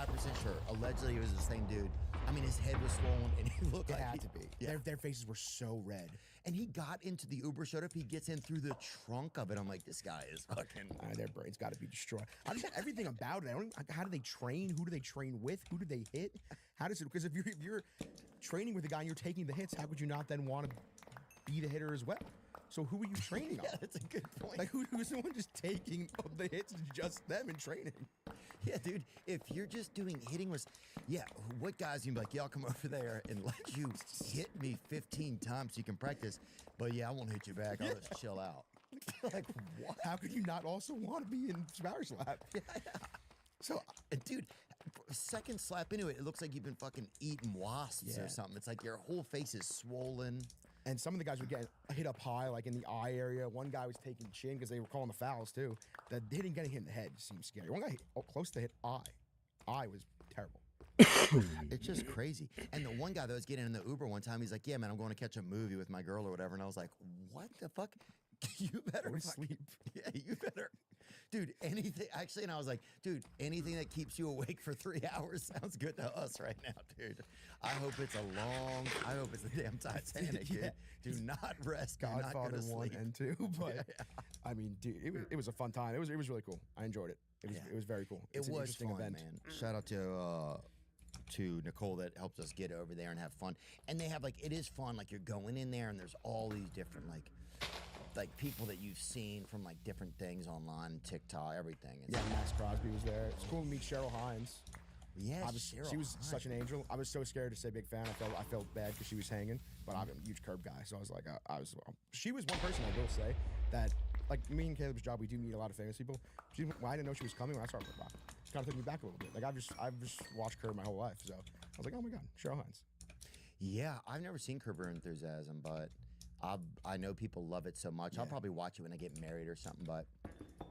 95% sure. Allegedly, it was the same dude. I mean, his head was swollen, and he looked It like had to be. Yeah. Their faces were so red. And he got into the Uber, showed up. He gets in through the trunk of it. I'm like, this guy is fucking. Their brains got to be destroyed. I just everything about it. How do they train? Who do they train with? Who do they hit? How does it? Because if you're training with a guy and you're taking the hits, how could you not then want to be the hitter as well? So who are you training on? Yeah, that's a good point. Like who's the one just taking the hits? Just them in training. Yeah, dude, if you're just doing hitting was, yeah, what guys you be like, yeah, I'll come over there and let you hit me 15 times so you can practice, but yeah, I won't hit you back. I'll just chill out. Like, what? How could you not also want to be in Power Slap? Yeah. So, dude, second slap into it, it looks like you've been fucking eating wasps Yeah. or something. It's like your whole face is swollen. And some of the guys would get hit up high, like in the ie area. One guy was taking chin because they were calling the fouls too. The hitting getting hit in the head seemed scary. One guy hit, close to hit eye. Eye was terrible. It's just crazy. And the one guy that was getting in the Uber one time, he's like, yeah, man, I'm going to catch a movie with my girl or whatever. And I was like, what the fuck? You better Go to fucking- sleep. Yeah, you better. Dude, anything. Actually, and I was like, dude, anything that keeps you awake for 3 hours sounds good to us right now, dude. I hope it's I hope it's the damn Titanic, dude. Yeah. Do not rest. Do not go Godfather to 1 sleep. and 2. But Yeah. I mean, dude, it was a fun time. It was really cool. I enjoyed it. It was very cool. It It's an was interesting fun, event. man. Shout out to Nicole that helps us get over there and have fun. And they have it is fun. Like you're going in there and there's all these different like people that you've seen from like different things online, TikTok, everything. It's Yeah, Max Crosby was there. It's cool to meet Cheryl Hines. yes, She was such an angel. I was so scared to say big fan. I felt bad because she was hanging, but I'm a huge Curb guy, so I was like, she was one person I will say that, like me and Caleb's job, we do meet a lot of famous people. I didn't know she was coming when I started with Rock. It kind of took me back a little bit. Like I've just watched Curb my whole life, so I was like, oh my god, Cheryl Hines. Yeah, I've never seen Curb Your Enthusiasm, but I know people love it so much. I'll Yeah. probably watch it when I get married or something. But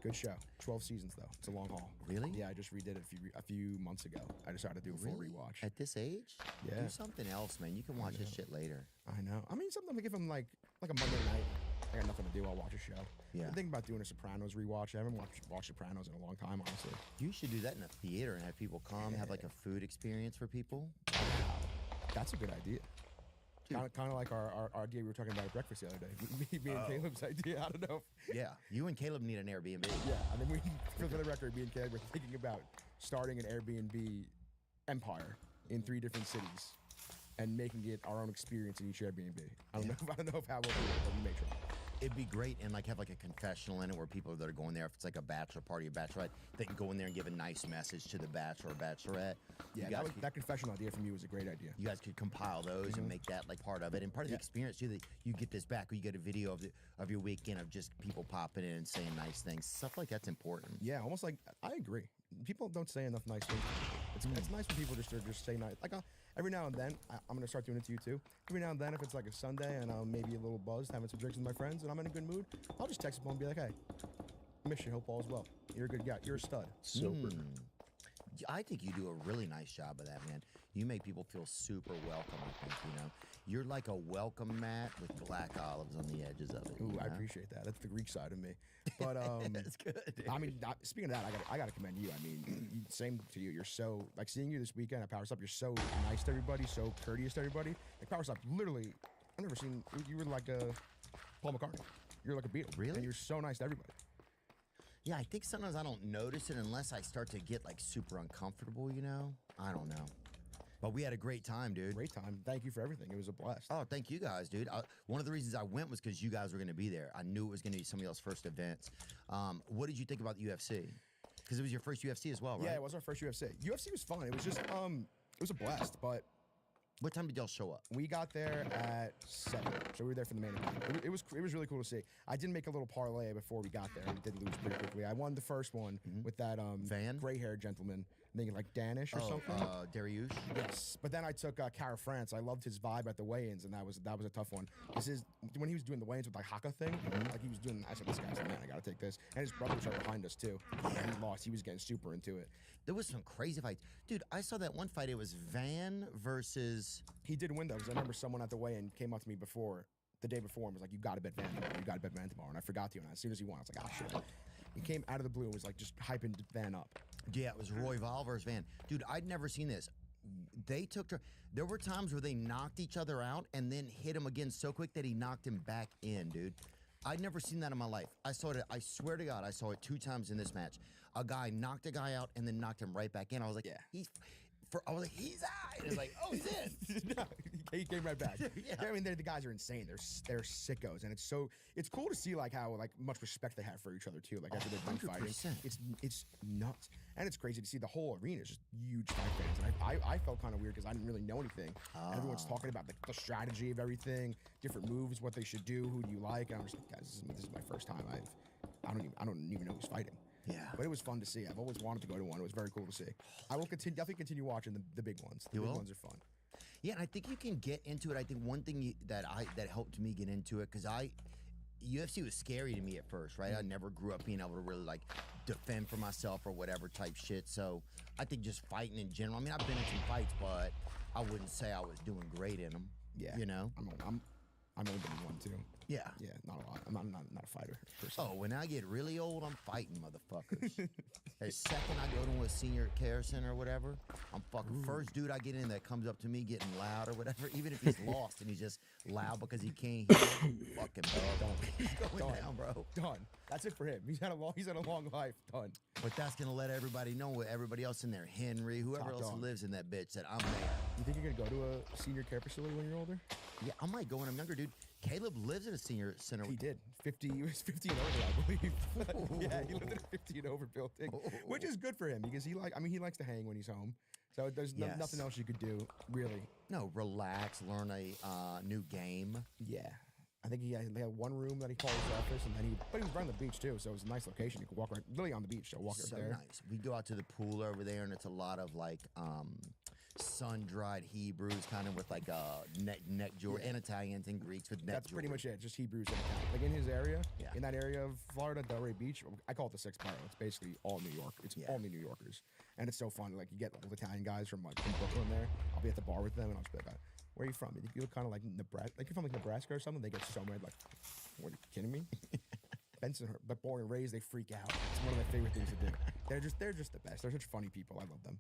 Good show. 12 seasons though. It's a long haul. Really? Yeah, I just redid it a few months ago. I decided to do a full really, rewatch. at this age, Yeah. do something else, man. You can watch this shit later. I know. I mean, sometimes if I'm like a Monday night, I got nothing to do, I'll watch a show. Yeah. I'm thinking about doing a Sopranos rewatch. I haven't watched Sopranos in a long time, honestly. You should do that in a theater and have people come, have like a food experience for people. That's a good idea. Kind of like our idea we were talking about at breakfast the other day. Me and Caleb's idea. I don't know. Yeah, you and Caleb need an Airbnb. Yeah, and then for the record, me and Caleb were thinking about starting an Airbnb empire in 3 different cities and making it our own experience in each Airbnb. I don't know if how we'll do it, but we may try. It'd be great and like have like a confessional in it where people that are going there, if it's like a bachelor party or bachelorette, they can go in there and give a nice message to the bachelor or bachelorette. Yeah, that confessional idea from you was a great idea. You guys could compile those and make that like part of it, and part of the experience too. That you get this back, or you get a video of your weekend of just people popping in and saying nice things. Stuff like that's important. Yeah, almost like I agree. People don't say enough nice things. It's nice when people just say nice. Like every now and then, I'm gonna start doing it to you too. Every now and then, if it's like a Sunday and I'm maybe a little buzzed, having some drinks with my friends, and I'm in a good mood, I'll just text them and be like, "Hey, I miss you. Hope all is well. You're a good guy. You're a stud." Super. I think you do a really nice job of that, man. You make people feel super welcome. I think you're like a welcome mat with black olives on the edges of it. Ooh, you I know? appreciate that. That's the Greek side of me. But That's good. Dude. I mean, speaking of that, I gotta commend you. I mean, same to you. You're so like seeing you this weekend at Power Stop. You're so nice to everybody, so courteous to everybody. Like Power Stop, literally, I've never seen you were like a Paul McCartney. You're like a Beatle. Really? And you're so nice to everybody. Yeah, I think sometimes I don't notice it unless I start to get like super uncomfortable, you know? I don't know. But we had a great time, dude. Great time. Thank you for everything. It was a blast. Oh, thank you guys, dude. One of the reasons I went was because you guys were going to be there. I knew it was going to be some of y'all's first events. What did you think about the UFC? Because it was your first UFC as well, right? Yeah, it was our first UFC. UFC was fun. It was just it was a blast. But What time did y'all show up? we got there at 7, so we were there for the main event. It was really cool to see. I did make a little parlay before we got there, and did lose pretty quickly. I won the first one with that Van? gray-haired gentleman, I think like Danish or something. Dariush? Yes, but then I took Cara France. I loved his vibe at the weigh-ins, and that was a tough one. This is when he was doing the weigh-ins with like Haka thing. Like he was doing. I said, "This guy's the man. I gotta take this." And his brother was right behind us too. And he lost. He was getting super into it. There was some crazy fights. Dude, I saw that one fight. It was Van versus... He did win though, because I remember someone at the weigh-in came up to me the day before, and was like, "You got to bet Van tomorrow. You got to bet Van tomorrow." And I forgot to. And as soon as he won, I was like, "Oh shit!" He came out of the blue and was like just hyping Van up. Yeah, it was Roy Val versus Van. Dude, I'd never seen this. They took... There were times where they knocked each other out and then hit him again so quick that he knocked him back in, dude. I'd never seen that in my life. I saw it, I swear to God, I saw it 2 times in this match. A guy knocked a guy out and then knocked him right back in. I was like, Yeah. I was like, he's out. And it's like, oh, he's in. No, he came right back. Yeah. I mean, the guys are insane. They're sickos, and it's cool to see like how like much respect they have for each other too. Like after they're done fighting, 100%. it's nuts, and it's crazy to see the whole arena is just huge fight fans. And I felt kind of weird because I didn't really know anything. And everyone's talking about the strategy of everything, different moves, what they should do, who do you like, and I'm just like, guys, this is my first time. I don't even know who's fighting. Yeah. But it was fun to see. I've always wanted to go to one. It was very cool to see. I will definitely continue watching the big ones. The big ones are fun. Yeah, and I think you can get into it. I think one thing that helped me get into it, because UFC was scary to me at first, right? I never grew up being able to really like defend for myself or whatever type shit. So I think just fighting in general. I mean, I've been in some fights, but I wouldn't say I was doing great in them. Yeah. You know? I'm only been in one too. Yeah. Yeah, not a lot. I'm not a fighter. Person. Oh, when I get really old, I'm fighting motherfuckers. The second I go to a senior care center or whatever, I'm fucking first dude I get in that comes up to me getting loud or whatever, even if he's lost and he's just loud because he can't hear. Fucking bro. He's going down, bro. Done. That's it for him. He's had a long life. Done. But that's gonna let everybody know, what everybody else in there, Henry, whoever Top else dog. lives in that bitch, that I'm there. You think you're gonna go to a senior care facility when you're older? Yeah, I might go when I'm younger, dude. Caleb lives at a senior center. He did. He was 50 and over, I believe. Yeah, he lived in a 50 and over building, which is good for him because he likes to hang when he's home. So there's Yes. nothing else you could do, really. No, relax, learn a new game. Yeah. I think he had one room that he called his office, and then but he was right on the beach too, so it was a nice location. You could walk right, literally on the beach, so walk So right there. nice. We go out to the pool over there, and it's a lot of like sun-dried Hebrews, kind of with like neck jewelry, and Italians and Greeks with neck That's jewelry. pretty much it. Just Hebrews in town. Like in his area, Yeah. in that area of Florida, Delray Beach. I call it the Sixth Borough. It's basically all New York. It's Yeah. only New Yorkers, and it's so fun. Like you get old Italian guys from Brooklyn there. I'll be at the bar with them, and I'll just be like, "Where are you from? You look kind of like Nebraska. Like you're from like Nebraska or something." They get so mad. Like, "What? Are you kidding me?" Benson, but born and raised, they freak out. It's one of my favorite things to do. They're just the best. They're such funny people. I love them.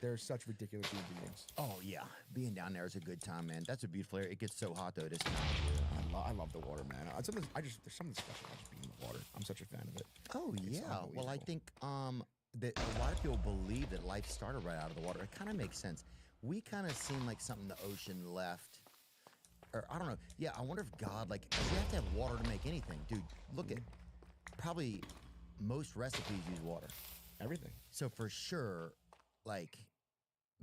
They're such ridiculous human beings. Oh yeah, being down there is a good time, man. That's a beautiful area. It gets so hot though this time of year. I love the water, man. There's something special about just being in the water. I'm such a fan of it. Oh It's yeah. Well, I unbelievable. think that a lot of people believe that life started right out of the water. It kind of makes sense. We kind of seem like something the ocean left or I don't know. Yeah, I wonder if God, like, you have to have water to make anything, dude. Look at probably most recipes use water. Everything. So for sure, like,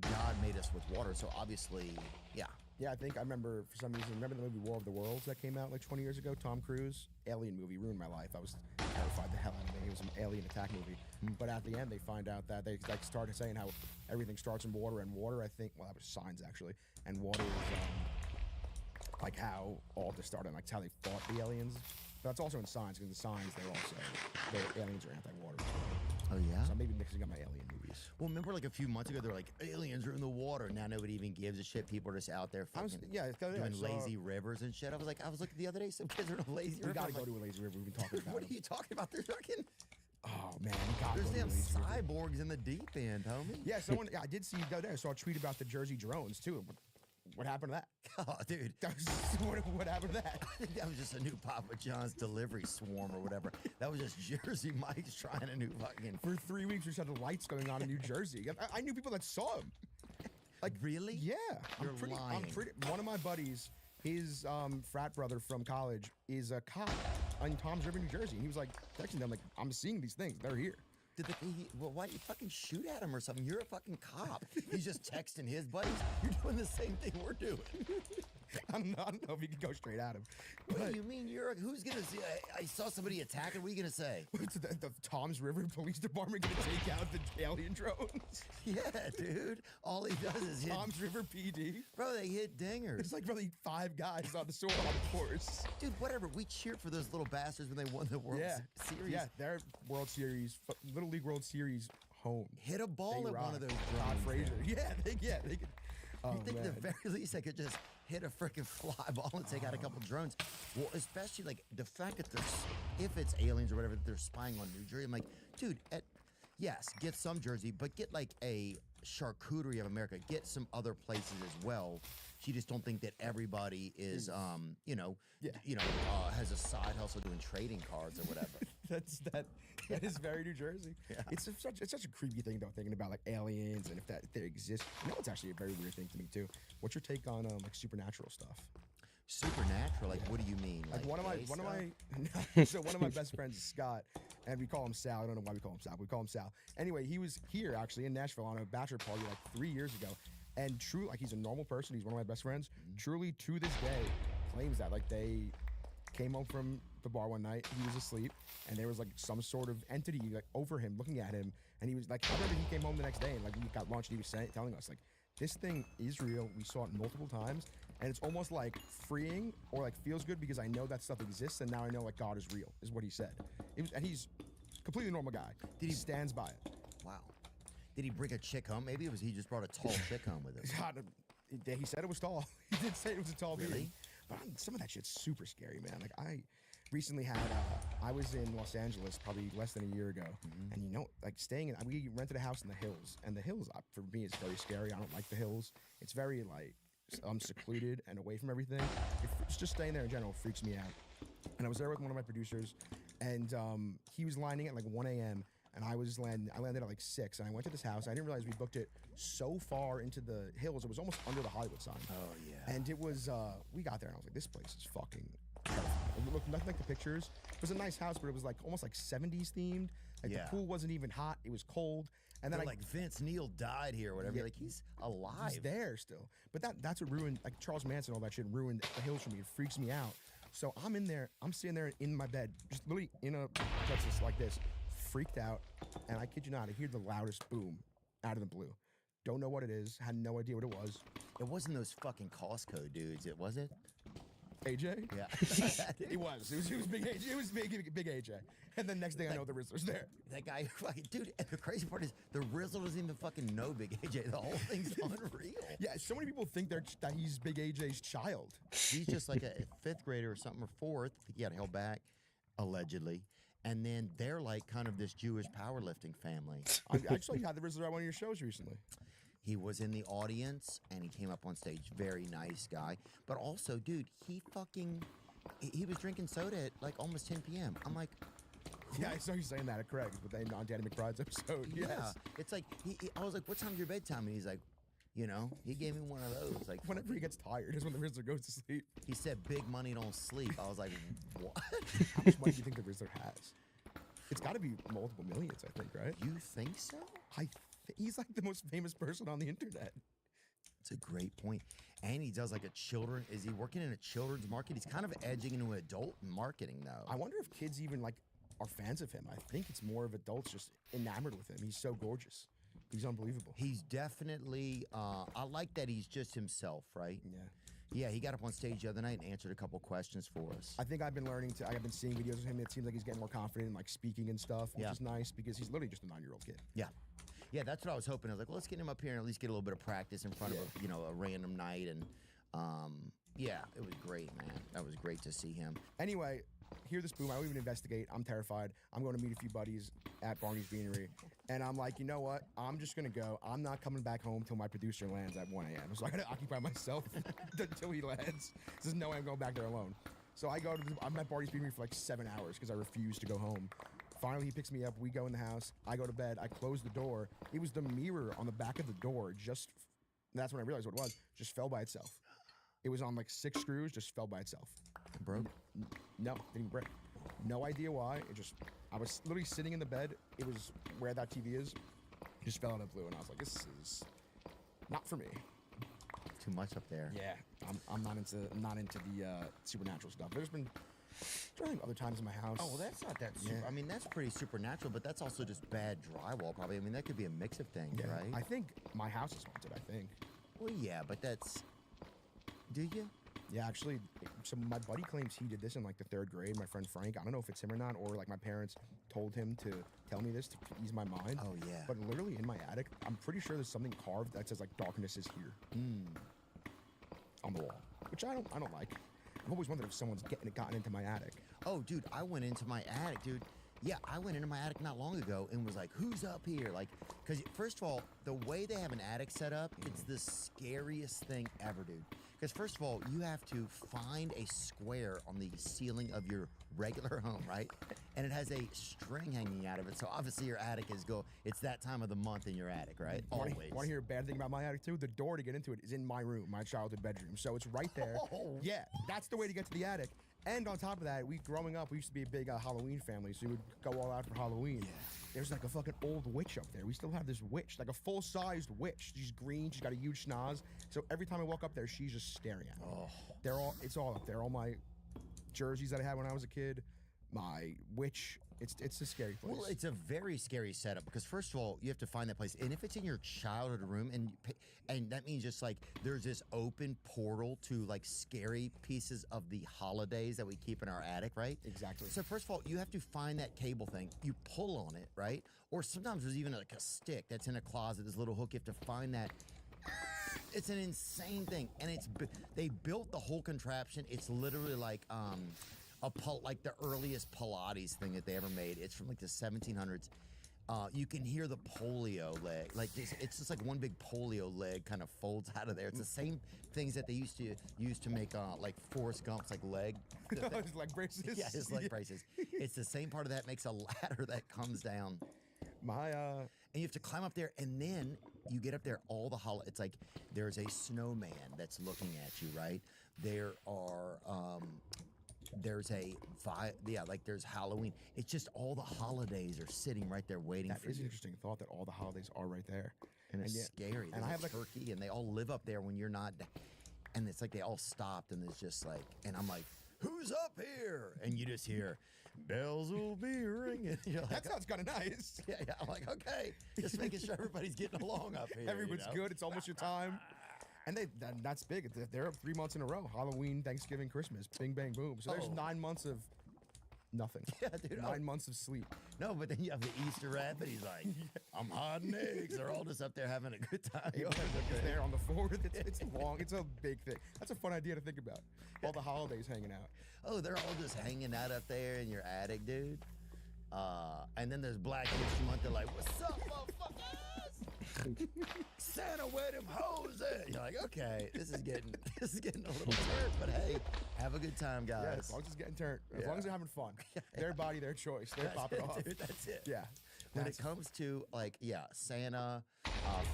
God made us with water. So obviously, yeah. Yeah, I think I remember for some reason. Remember the movie War of the Worlds that came out like 20 years ago? Tom Cruise, alien movie, ruined my life. I was terrified the hell out of me. It was an alien attack movie. But at the end, they find out that they like started saying how everything starts in water, and water, I think, well, that was signs actually, and water is like how all this started, like how they fought the aliens. But that's also in Signs, because in Signs the aliens are anti-water. Oh yeah. So I'm maybe mixing up my alien movies. Well, remember like a few months ago, they're like, aliens are in the water. Now nobody even gives a shit. People are just out there I was, fucking yeah, it's kinda- doing I saw- lazy rivers and shit. I was looking the other day, some kids are in a lazy We river. gotta I'm go like, to a lazy river. We've been talking about what it. are you talking about? There's fucking, Oh man, we gotta there's go to a damn lazy river. cyborgs in the deep end, homie. Yeah, I did see the other day. I saw a tweet about the Jersey drones too. What happened to that? Oh, dude. That was, what happened to that? I think that was just a new Papa John's delivery swarm or whatever. That was just Jersey Mike's trying a new fucking. For 3 weeks, we just had the lights going on in New Jersey. I knew people that saw him. Like, really? Yeah, You're lying. One of my buddies, his frat brother from college, is a cop in Toms River, New Jersey. And he was like texting them, like, I'm seeing these things. They're here. Well, why do you fucking shoot at him or something? You're a fucking cop. He's just texting his buddies. You're doing the same thing we're doing. I don't know if you can go straight at him. What do you mean? Who's gonna see? I saw somebody attacking. What are you gonna say? The Toms River Police Department gonna take out the alien drones? Yeah, dude. All he does is hit. Toms River PD? Bro, they hit dingers. There's like really 5 guys on the sword on the course. Dude, whatever. We cheered for those little bastards when they won the World Series. Yeah, their World Series, Little League World Series home. Hit a ball They at one rock. of those Todd drones. Frazier. man. Yeah, they could. Oh, You think man. at the very least I could just hit a freaking fly ball and take out a couple drones? Well, especially like the fact that if it's aliens or whatever, that they're spying on New Jersey. I'm like, dude, yes, get some Jersey, but get like a charcuterie of America. Get some other places as well. You just don't think that everybody is, has a side hustle doing trading cards or whatever. That is very New Jersey. Yeah. It's such a creepy thing though, thinking about like aliens and if they exist. You know, it's actually a very weird thing to me too. What's your take on like supernatural stuff? Supernatural? Like, what do you mean? Like one of gay stuff? my best friends is Scott, and we call him Sal. I don't know why we call him Sal. We call him Sal. Anyway, he was here actually in Nashville on a bachelor party like 3 years ago, and true, like he's a normal person. He's one of my best friends. Truly, to this day, claims that like they came home from the bar one night. He was asleep, and there was like some sort of entity like over him, looking at him, and he was like, I remember he came home the next day, and like we got lunch, and he was telling us like, this thing is real. We saw it multiple times, and it's almost like freeing or like feels good because I know that stuff exists, and now I know like God is real, is what he said. And he's a completely normal guy. He stands by it. Wow. Did he bring a chick home? Maybe he just brought a tall chick home with him. God, he said it was tall. He did say it was a tall Really? being. But some of that shit's super scary, man. Like I recently had, I was in Los Angeles probably less than a year ago, and like we rented a house in the hills, and the hills for me is very scary. I don't like the hills. It's very like secluded and away from everything. It's just staying there in general freaks me out. And I was there with one of my producers, and he was lining at like 1 a.m. and I landed at like 6, and I went to this house. I didn't realize we booked it so far into the hills. It was almost under the Hollywood sign. Oh, yeah. And it was, we got there and I was like, this place is fucking terrifying. It looked nothing like the pictures. It was a nice house, but it was like almost like 70s themed. Like Yeah. the pool wasn't even hot. It was cold. And then They're like Vince Neil died here or whatever. Yeah. You're like, he's alive. he's there still. But that's what ruined, like Charles Manson, all that shit ruined the hills for me. It freaks me out. So I'm sitting there in my bed, just literally in a Texas like this, freaked out. And I kid you not, I hear the loudest boom out of the blue. Don't know what it is. Had no idea what it was. It wasn't those fucking Costco dudes, was it? AJ? Yeah. It was big AJ. It was big AJ. And then next thing I know, the Rizzler's there. That guy, fucking, dude, and the crazy part is the Rizzle doesn't even fucking know Big AJ. The whole thing's unreal. Yeah, so many people think that he's Big AJ's child. He's just like a 5th grader or something, or 4th. I think he got held back, allegedly. And then they're like kind of this Jewish powerlifting family. I saw you had the Rizzler at one of your shows recently. He was in the audience and he came up on stage. Very nice guy. But also, dude, he was drinking soda at like almost 10 p.m. I'm like, Yeah, I saw you saying that at Craig's, but then on Danny McBride's episode. Yes. yeah. It's like, I was like, what time's your bedtime? And he's like, You know, he gave me one of those. Like Whenever he gets tired is when the Rizzler goes to sleep. he said, "Big money don't sleep." I was like, "What? How much money do you think the Rizzler has? It's got to be multiple millions, I think, right? You think so?" He's like the most famous person on the internet. It's a great point. And he does like a children. Is he working in a children's market? He's kind of edging into adult marketing though. I wonder if kids even like are fans of him. I think it's more of adults just enamored with him. He's so gorgeous. He's unbelievable. He's definitely. I like that he's just himself, right? Yeah. Yeah, he got up on stage the other night and answered a couple questions for us. I think I've been learning to. I've been seeing videos of him. It seems like he's getting more confident in like speaking and stuff, which Yeah. is nice because he's literally just a 9-year-old kid. Yeah. Yeah, that's what I was hoping. I was like, well, let's get him up here and at least get a little bit of practice in front of a random night. And yeah, it was great, man. That was great to see him. Anyway, hear this boom. I don't even investigate. I'm terrified. I'm going to meet a few buddies at Barney's Beanery. And I'm like, you know what? I'm just going to go. I'm not coming back home till my producer lands at 1 a.m. So I got to occupy myself until he lands. There's no way I'm going back there alone. So I'm at Barney's Beanery for like 7 hours because I refuse to go home. Finally, he picks me up. We go in the house. I go to bed. I close the door. It was the mirror on the back of the door. That's when I realized what it was. Just fell by itself. It was on like 6 screws. Just fell by itself. Broke? No, didn't even break. No idea why. I was literally sitting in the bed. It was where that TV is. Just fell out of the blue, and I was like, this is not for me. Too much up there. Yeah, I'm not into the supernatural stuff. There's been other times in my house. Oh, well, that's not that super. Yeah. I mean, that's pretty supernatural, but that's also just bad drywall, probably. I mean, that could be a mix of things, yeah. right? I think my house is haunted. I think. Well, yeah, but that's. Do you? Yeah, actually, so my buddy claims he did this in like the 3rd grade. My friend Frank. I don't know if it's him or not, or like my parents told him to tell me this to ease my mind. Oh, yeah. But literally in my attic, I'm pretty sure there's something carved that says like "darkness is here" on the wall, which I don't like. I've always wondered if someone's gotten into my attic. Oh, dude, I went into my attic, dude. Yeah, I went into my attic not long ago and was like, who's up here? Like, because first of all, the way they have an attic set up, it's the scariest thing ever, dude. Because first of all, you have to find a square on the ceiling of your regular home, right? And it has a string hanging out of it. So obviously your attic it's that time of the month in your attic, right? Always. Want to hear a bad thing about my attic too? The door to get into it is in my room, my childhood bedroom. So it's right there. Oh. Yeah, that's the way to get to the attic. And on top of that, growing up, we used to be a big Halloween family, so we would go all out for Halloween. Yeah. There's like a fucking old witch up there. We still have this witch, like a full-sized witch. She's green. She's got a huge schnoz. So every time I walk up there, she's just staring at me. Oh. It's all up there. All my jerseys that I had when I was a kid, my witch. It's a scary place. Well, it's a very scary setup because first of all, you have to find that place, and if it's in your childhood room, and that means just like there's this open portal to like scary pieces of the holidays that we keep in our attic, right? Exactly. So first of all, you have to find that cable thing. You pull on it, right? Or sometimes there's even like a stick that's in a closet. This little hook. You have to find that. It's an insane thing, and they built the whole contraption. It's literally like like the earliest Pilates thing that they ever made. It's from like the 1700s. You can hear the polio leg. Like it's just like one big polio leg kind of folds out of there. It's the same things that they used to use to make like Forrest Gump's like leg. His leg braces. Yeah, his leg braces. It's the same part of that makes a ladder that comes down. And you have to climb up there, and then you get up there. It's like there's a snowman that's looking at you, right? There are. There's there's Halloween. It's just all the holidays are sitting right there waiting for you. That is an interesting thought that all the holidays are right there. And it's scary. And I have turkey, and they all live up there when you're not. And it's like they all stopped, and it's just like, and I'm like, who's up here? And you just hear, bells will be ringing. You're like, that sounds kind of nice. Yeah, I'm like, okay, just making sure everybody's getting along up here. Everyone's good. It's almost your time. And that's big. They're up 3 months in a row. Halloween, Thanksgiving, Christmas. Bing, bang, boom. So there's 9 months of nothing. Yeah, dude. 9 months of sleep. No, but then you have the Easter rabbit. He's like, I'm hiding eggs. They're all just up there having a good time. It's there on the 4th. It's long. It's a big thing. That's a fun idea to think about. All the holidays hanging out. Oh, they're all just hanging out up there in your attic, dude. And then there's Black History Month. They're like, what's up, motherfuckers? Santa, where them hoes at? You're like, okay, this is getting a little turned, but hey, have a good time, guys. Yeah, as long as it's getting turned. As long as they're having fun. Their body, their choice. They're That's popping it, off. dude, that's it. Yeah. when it comes to like, yeah, Santa,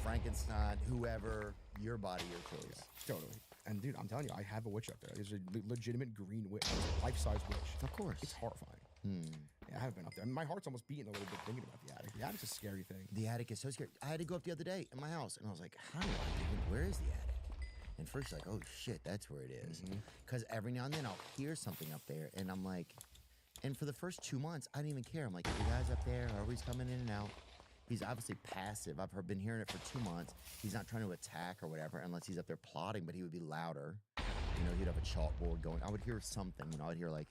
Frankenstein, whoever, your body, your choice. Totally. And dude, I'm telling you, I have a witch up there. There's a legitimate green witch, life-size witch. Of course. It's horrifying. Yeah, I haven't been up there. And my heart's almost beating a little bit thinking about the attic. The attic's a scary thing. The attic is so scary. I had to go up the other day in my house, and I was like, how do I even, where is the attic? And first, like, oh shit, that's where it is. Because every now and then I'll hear something up there, and I'm like, and for the first 2 months, I didn't even care. I'm like, the guy's up there, always coming in and out. He's obviously passive. I've been hearing it for 2 months. He's not trying to attack or whatever, unless he's up there plotting, but he would be louder. You know, he'd have a chalkboard going. I would hear something, you know, I would hear like,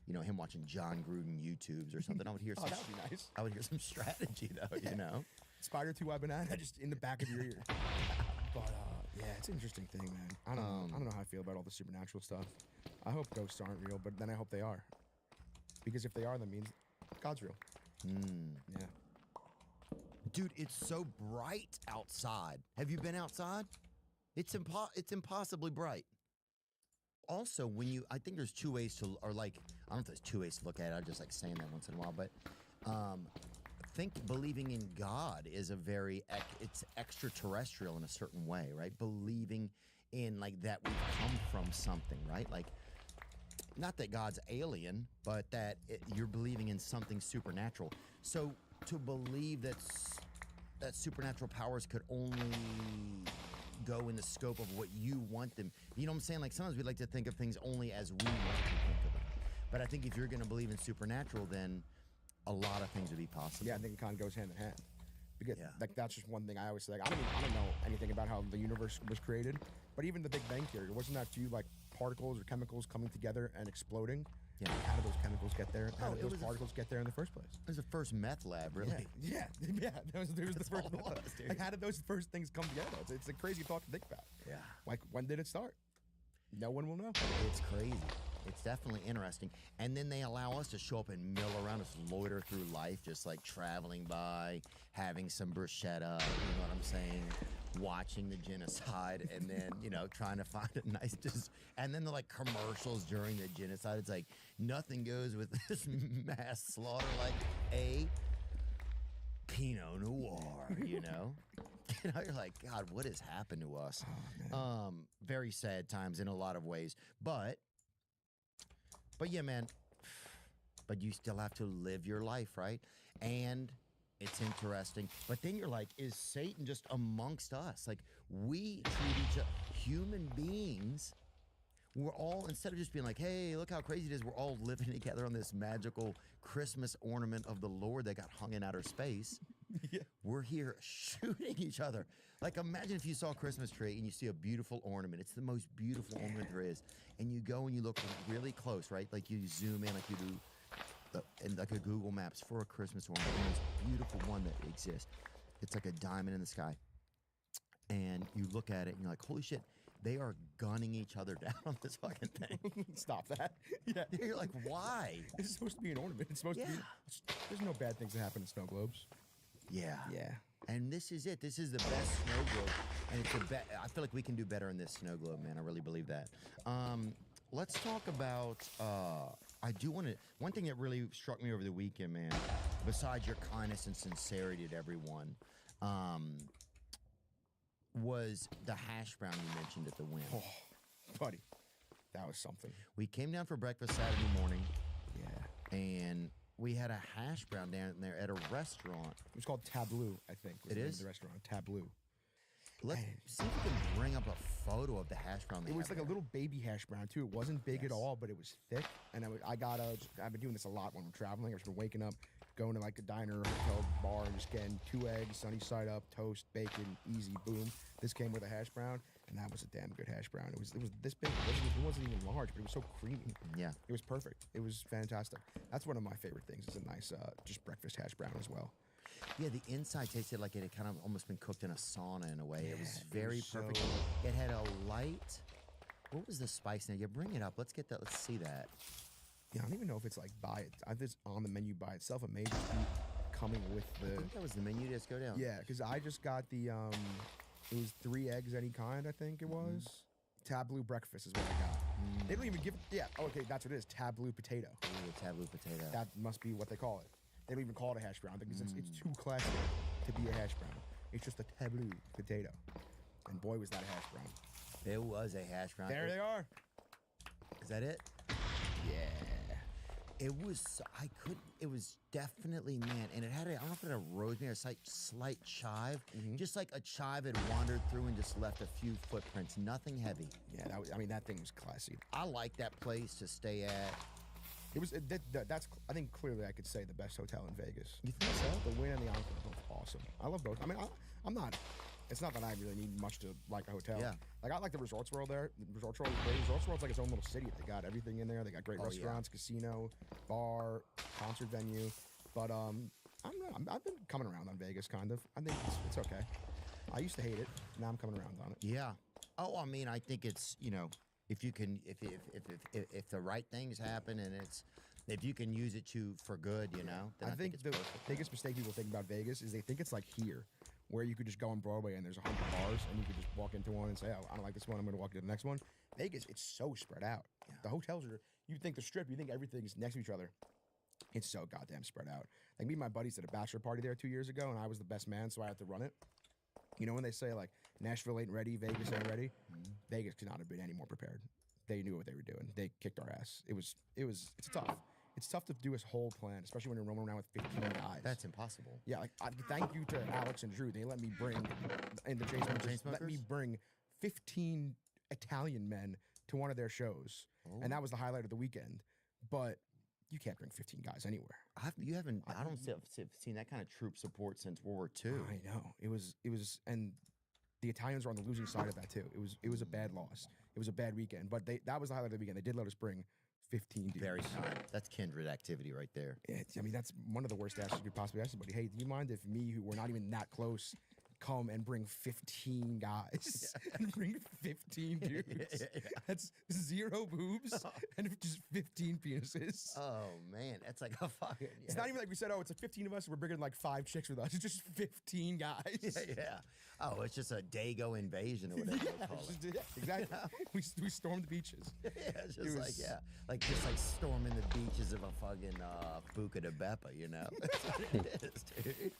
you know, him watching John Gruden YouTubes or something. I would hear some. That would be nice. I would hear some strategy though, you know. Spider 2 banana just in the back of your ear. But yeah, it's an interesting thing, man. I don't know how I feel about all the supernatural stuff. I hope ghosts aren't real, but then I hope they are. Because if they are, that means God's real. Yeah. Dude, it's so bright outside. Have you been outside? It's impossibly bright. Also, I think there's two ways to, or like, I don't know if there's two ways to look at it. I just like saying that once in a while, but believing in God is it's extraterrestrial in a certain way, right? Believing in like that we've come from something, right? Like, not that God's alien, but that you're believing in something supernatural. So to believe that supernatural powers could only go in the scope of what you want them. You know what I'm saying? Like sometimes we like to think of things only as we want to think of them. But I think if you're going to believe in supernatural, then a lot of things would be possible. Yeah, I think it kind of goes hand in hand. Because like that's just one thing I always say. Like, I don't know anything about how the universe was created, but even the Big Bang Theory, wasn't that two like particles or chemicals coming together and exploding? Yeah. How did those chemicals get there? How did those particles get there in the first place? It was the first meth lab, really. Yeah. That was the first one. Like, how did those first things come together? It's a crazy thought to think about. Yeah. Like, when did it start? No one will know. It's crazy. It's definitely interesting. And then they allow us to show up and mill around, us loiter through life, just like traveling by, having some bruschetta, you know what I'm saying? Watching the genocide, and then, you know, trying to find a nice, and then the like commercials during the genocide. It's like nothing goes with this mass slaughter like a Pinot Noir, you know? You know, you're like, God, what has happened to us? Oh, very sad times in a lot of ways, but yeah, man. But you still have to live your life, right? And it's interesting. But then you're like, is Satan just amongst us? Like, we treat each other, human beings, we're all, instead of just being like, hey, look how crazy it is, we're all living together on this magical Christmas ornament of the Lord that got hung in outer space. We're here shooting each other. Like, imagine if you saw a Christmas tree and you see a beautiful ornament. It's the most beautiful ornament there is. And you go and you look really close, right? Like, you zoom in like you do in like a Google Maps for a Christmas ornament, the most beautiful one that exists. It's like a diamond in the sky. And you look at it and you're like, holy shit, they are gunning each other down on this fucking thing. Stop that. Yeah. You're like, why? This is supposed to be an ornament. It's supposed to be. There's no bad things that happen in snow globes. Yeah. Yeah. And this is it. This is the best snow globe. And it's I feel like we can do better in this snow globe, man. I really believe that. Let's talk about, I do want to, one thing that really struck me over the weekend, man, besides your kindness and sincerity to everyone, was the hash brown you mentioned at the Wynn. Oh, buddy, that was something. We came down for breakfast Saturday morning. Yeah. And we had a hash brown down there at a restaurant. It was called Tableau, I think. It is? The restaurant, Tableau. Let's see if we can bring up a photo of the hash brown. It was like a little baby hash brown, too. It wasn't big at all, but it was thick. And I've been doing this a lot when I'm traveling. I've just been waking up, going to like a diner, hotel, bar, and just getting 2 eggs, sunny side up, toast, bacon, easy, boom. This came with a hash brown, and that was a damn good hash brown. It was this big. It wasn't even large, but it was so creamy. Yeah. It was perfect. It was fantastic. That's one of my favorite things. Is a nice just breakfast hash brown as well. Yeah, the inside tasted like it had kind of almost been cooked in a sauna in a way. Yeah, it was very perfect. It had a light. What was the spice now? Yeah, bring it up. Let's get that. Let's see that. Yeah, I don't even know if it's like by it. If it's on the menu by itself. It may just be coming with the. I think that was the menu. Just go down. Yeah, because I just got the. It was 3 eggs any kind. I think it was. Tableau breakfast is what I got. They don't even give. Yeah. Oh, okay, that's what it is. Tableau potato. Ooh, tableau potato. That must be what they call it. They don't even call it a hash brown because it's too classy to be a hash brown. It's just a tableau potato. And boy, was that a hash brown. It was a hash brown. There they are. Is that it? Yeah. It was, it was definitely, man, and it had, I don't know if it had a rosemary or slight chive, just like a chive had wandered through and just left a few footprints, nothing heavy. Yeah, that thing was classy. I like that place to stay at. It was, that's, I think clearly I could say the best hotel in Vegas. You think so? The Wynn and the Encore are both awesome. I love both. I mean, I'm not, it's not that I really need much to like a hotel. Yeah. Like, I like the Resorts World there. The Resorts World's like its own little city. They got everything in there. They got great restaurants, casino, bar, concert venue. But I've been coming around on Vegas, kind of. I think it's okay. I used to hate it. Now I'm coming around on it. Yeah. Oh, I mean, I think it's, if you can, if the right things happen and if you can use it for good, then I think it's the perfect. biggest mistake people think about Vegas is they think it's like here, where you could just go on Broadway and there's 100 bars and you could just walk into one and say, oh, I don't like this one, I'm going to walk to the next one. Vegas, it's so spread out. Yeah. The hotels are, you think the Strip, you think everything's next to each other. It's so goddamn spread out. Like, me and my buddies did a bachelor party there 2 years ago, and I was the best man, so I had to run it. You know when they say, like, Nashville ain't ready, Vegas ain't ready? Vegas could not have been any more prepared. They knew what they were doing. They kicked our ass. It's tough. It's tough to do a whole plan, especially when you're roaming around with 15 guys. That's impossible. Yeah, like, thank you to Alex and Drew. They let me bring, and the Chainsmokers, let me bring 15 Italian men to one of their shows. Oh. And that was the highlight of the weekend. But you can't bring 15 guys anywhere. I don't have seen that kind of troop support since World War II. I know. It was, and the Italians were on the losing side of that too. It was a bad loss. It was a bad weekend. But that was the highlight of the weekend. They did let us bring 15 dudes. Very kind. That's kindred activity right there. I mean, that's one of the worst asks you could possibly ask somebody. Hey, do you mind if me, who we're not even that close, come and bring 15 guys and bring 15 dudes? That's 0 boobs and just 15 penises. Oh, man. That's like a fucking... It's not even like we said, it's like 15 of us, we're bringing like 5 chicks with us. It's just 15 guys. Yeah. Oh, it's just a Dago invasion or whatever they call it. Exactly. We stormed the beaches. Yeah, it's just just like storming the beaches of a fucking Fuca de Beppa, That's what it is, dude.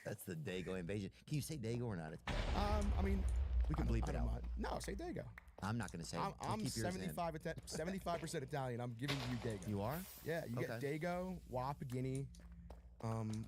That's the Dago invasion. Can you say Dago or not? I mean, we can bleep it out. No, say Dago. I'm not going to say it. I'm 75% Italian. I'm giving you Dago. You are? Yeah, you get Dago, Wap, Guinea.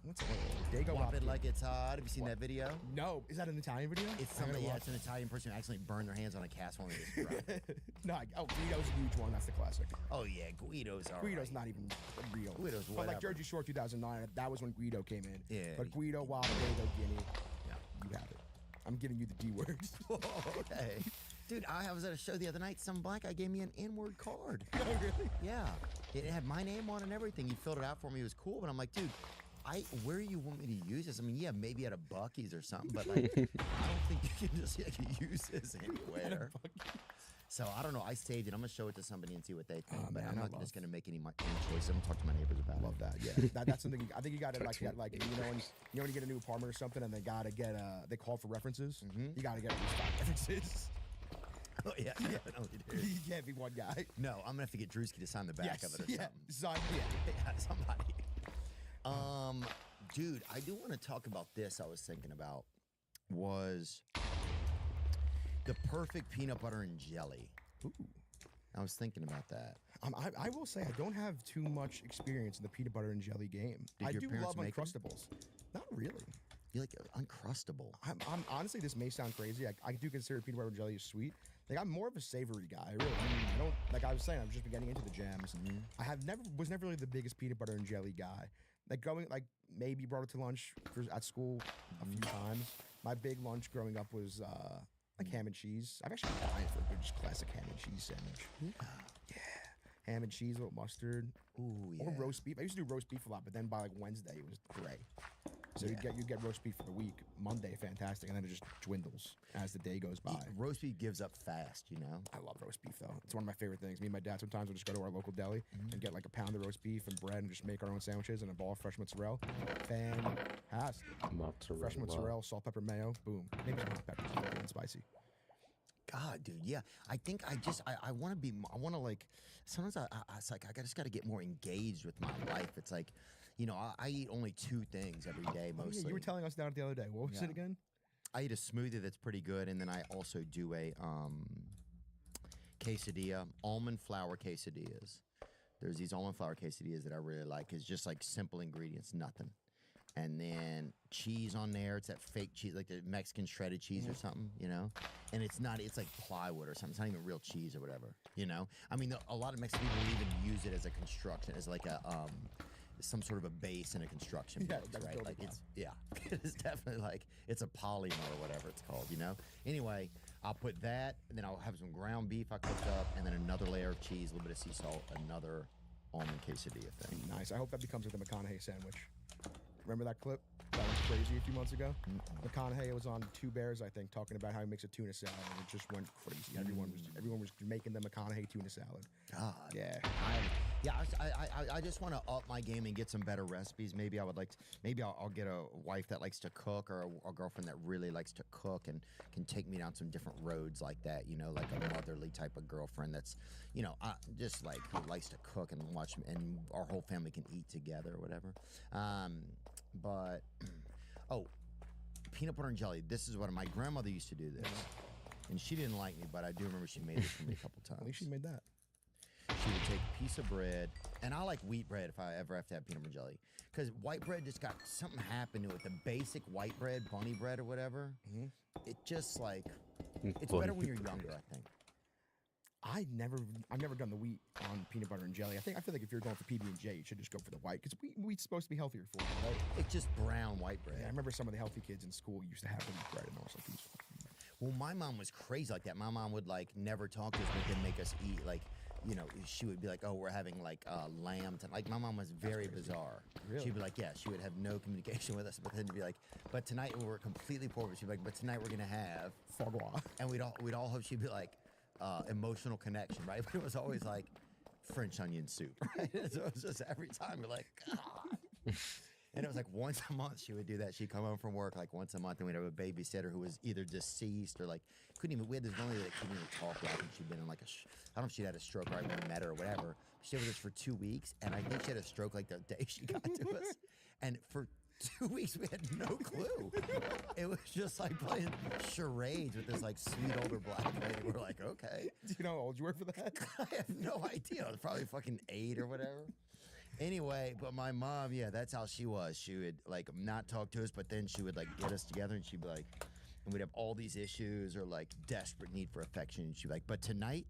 What's it? Dago Wap it like it's hot. Have you seen that video? No. Is that an Italian video? It's somebody. Yeah, it's an Italian person who accidentally burned their hands on a cast while they just dropped. No, Guido's a huge one. That's the classic. Oh yeah, Guido's not even real. Guido's whatever. But like Jersey Shore 2009, that was when Guido came in. Yeah. But Guido, Wap, Dago, Guinea. Yeah, you have it. I'm giving you the D words. Okay. Dude, I was at a show the other night. Some black guy gave me an N-word card. Oh, really? Yeah. It had my name on it and everything. He filled it out for me. It was cool. But I'm like, dude, where do you want me to use this? I mean, yeah, maybe at a Buc-ee's or something. But, like, I don't think you can just use this anywhere. So, I don't know. I saved it. I'm going to show it to somebody and see what they think. But I'm not just going to make any choices. I'm going to talk to my neighbors about it. Love that. Yeah. That's something. I think you got to, like, when you get a new apartment or something and they got to get, they call for references. You got to get at least 5 references. Oh, yeah, definitely, dude. You can't be one guy. No, I'm going to have to get Drewski to sign the back of it or something. Yeah, somebody. Dude, I do want to talk about this. I was thinking about was the perfect peanut butter and jelly. Ooh. I was thinking about that. I will say I don't have too much experience in the peanut butter and jelly game. Did I your do parents love make them? Uncrustables. Not really. You like Uncrustable? I'm honestly, this may sound crazy. I do consider peanut butter and jelly sweet. Like, I'm more of a savory guy. I don't, like I was saying, I've just been getting into the jams. I was never really the biggest peanut butter and jelly guy. Like maybe brought it to lunch at school a few times. My big lunch growing up was like ham and cheese. I've actually been dying for a good just classic ham and cheese sandwich. Yeah. Ham and cheese with mustard. Ooh, yeah. Or roast beef. I used to do roast beef a lot, but then by like Wednesday it was gray. So you get roast beef for the week. Monday, fantastic, and then it just dwindles as the day goes by. Roast beef gives up fast, I love roast beef, though. It's one of my favorite things. Me and my dad sometimes will just go to our local deli and get like a pound of roast beef and bread and just make our own sandwiches and a ball of fresh mozzarella. Fantastic. Mozzarella. Fresh mozzarella, salt, pepper, mayo, boom. Maybe some hot peppers, if it's spicy. God, dude, yeah. I think I want to be. I want to like. Sometimes it's like I just got to get more engaged with my life. It's like, you know, I eat only 2 things every day Oh, mostly. yeah, you were telling us down the other day. What was Yeah. it again? I eat a smoothie that's pretty good, and then I also do a quesadilla, almond flour quesadillas. There's these almond flour quesadillas that I really like. It's just like simple ingredients, nothing. And then cheese on there. It's that fake cheese, like the Mexican shredded cheese or something, you know? And it's like plywood or something. It's not even real cheese or whatever, you know? I mean, a lot of Mexican people even use it as a construction, as like a, some sort of a base in a construction Yeah, building, like a right? building Like it's definitely like, it's a polymer or whatever it's called, you know? Anyway, I'll put that, and then I'll have some ground beef I cooked up, and then another layer of cheese, a little bit of sea salt, another almond quesadilla thing. Nice. I hope that becomes like the McConaughey sandwich. Remember that clip? That was crazy a few months ago. McConaughey was on Two Bears, I think, talking about how he makes a tuna salad, and it just went crazy. Everyone was making the McConaughey tuna salad. God. Yeah. I just want to up my game and get some better recipes. Maybe I would like to, maybe I'll get a wife that likes to cook, or a girlfriend that really likes to cook and can take me down some different roads like that, you know, like a motherly type of girlfriend that's, you know, just like who likes to cook and watch, and our whole family can eat together or whatever. But oh, peanut butter and jelly. This is what my grandmother used to do this. And she didn't like me, but I do remember she made it for me a couple times. At least she made that. She would take a piece of bread, and I like wheat bread if I ever have to have peanut butter and jelly, because white bread just got something happened to it. The basic white bread, bunny bread or whatever, it just like it's better when you're younger. I think. I've never done the wheat on peanut butter and jelly. I feel like if you're going for PB&J, you should just go for the white, because wheat's supposed to be healthier for you, right? It's just brown white bread. Yeah, I remember some of the healthy kids in school used to have the wheat bread, and I was like, Well, my mom was crazy like that. My mom would like never talk to us, but then make us eat like. You know, she would be like, "Oh, we're having like lamb." Like my mom was very bizarre. Really? She'd be like, "Yeah," she would have no communication with us, but then be like, "But tonight we were completely poor." But she'd be like, "But tonight we're gonna have foie gras. And we'd all hope she'd be like emotional connection, right? But it was always like French onion soup, right? So it was just every time you're like, God. And it was like once a month she would do that. She'd come home from work like once a month, and we'd have a babysitter who was either deceased or like couldn't even. We had this one lady that couldn't even talk. I think she'd been in like I don't know if she'd had a stroke or I never met her or whatever. She was with us for 2 weeks, and I think she had a stroke like the day she got to us. And for 2 weeks we had no clue. It was just like playing charades with this like sweet older black lady. We're like, okay. Do you know how old you were for that? I have no idea. I was probably fucking 8 or whatever. Anyway, but my mom, yeah, that's how she was. She would like not talk to us, but then she would like get us together, and she'd be like, and we'd have all these issues or like desperate need for affection. And she'd be like, but tonight,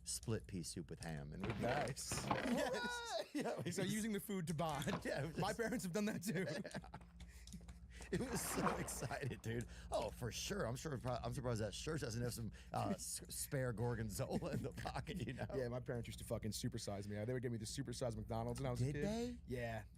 split pea soup with ham. And we'd be Nice. like, Yes. yeah, So using the food to bond. Yeah, it was My just- parents have done that too. It was so excited, dude. Oh, for sure. I'm surprised that shirt doesn't have some spare gorgonzola in the pocket, you know? Yeah, my parents used to fucking supersize me. They would give me the supersized McDonald's when I was a Did kid. they? Yeah,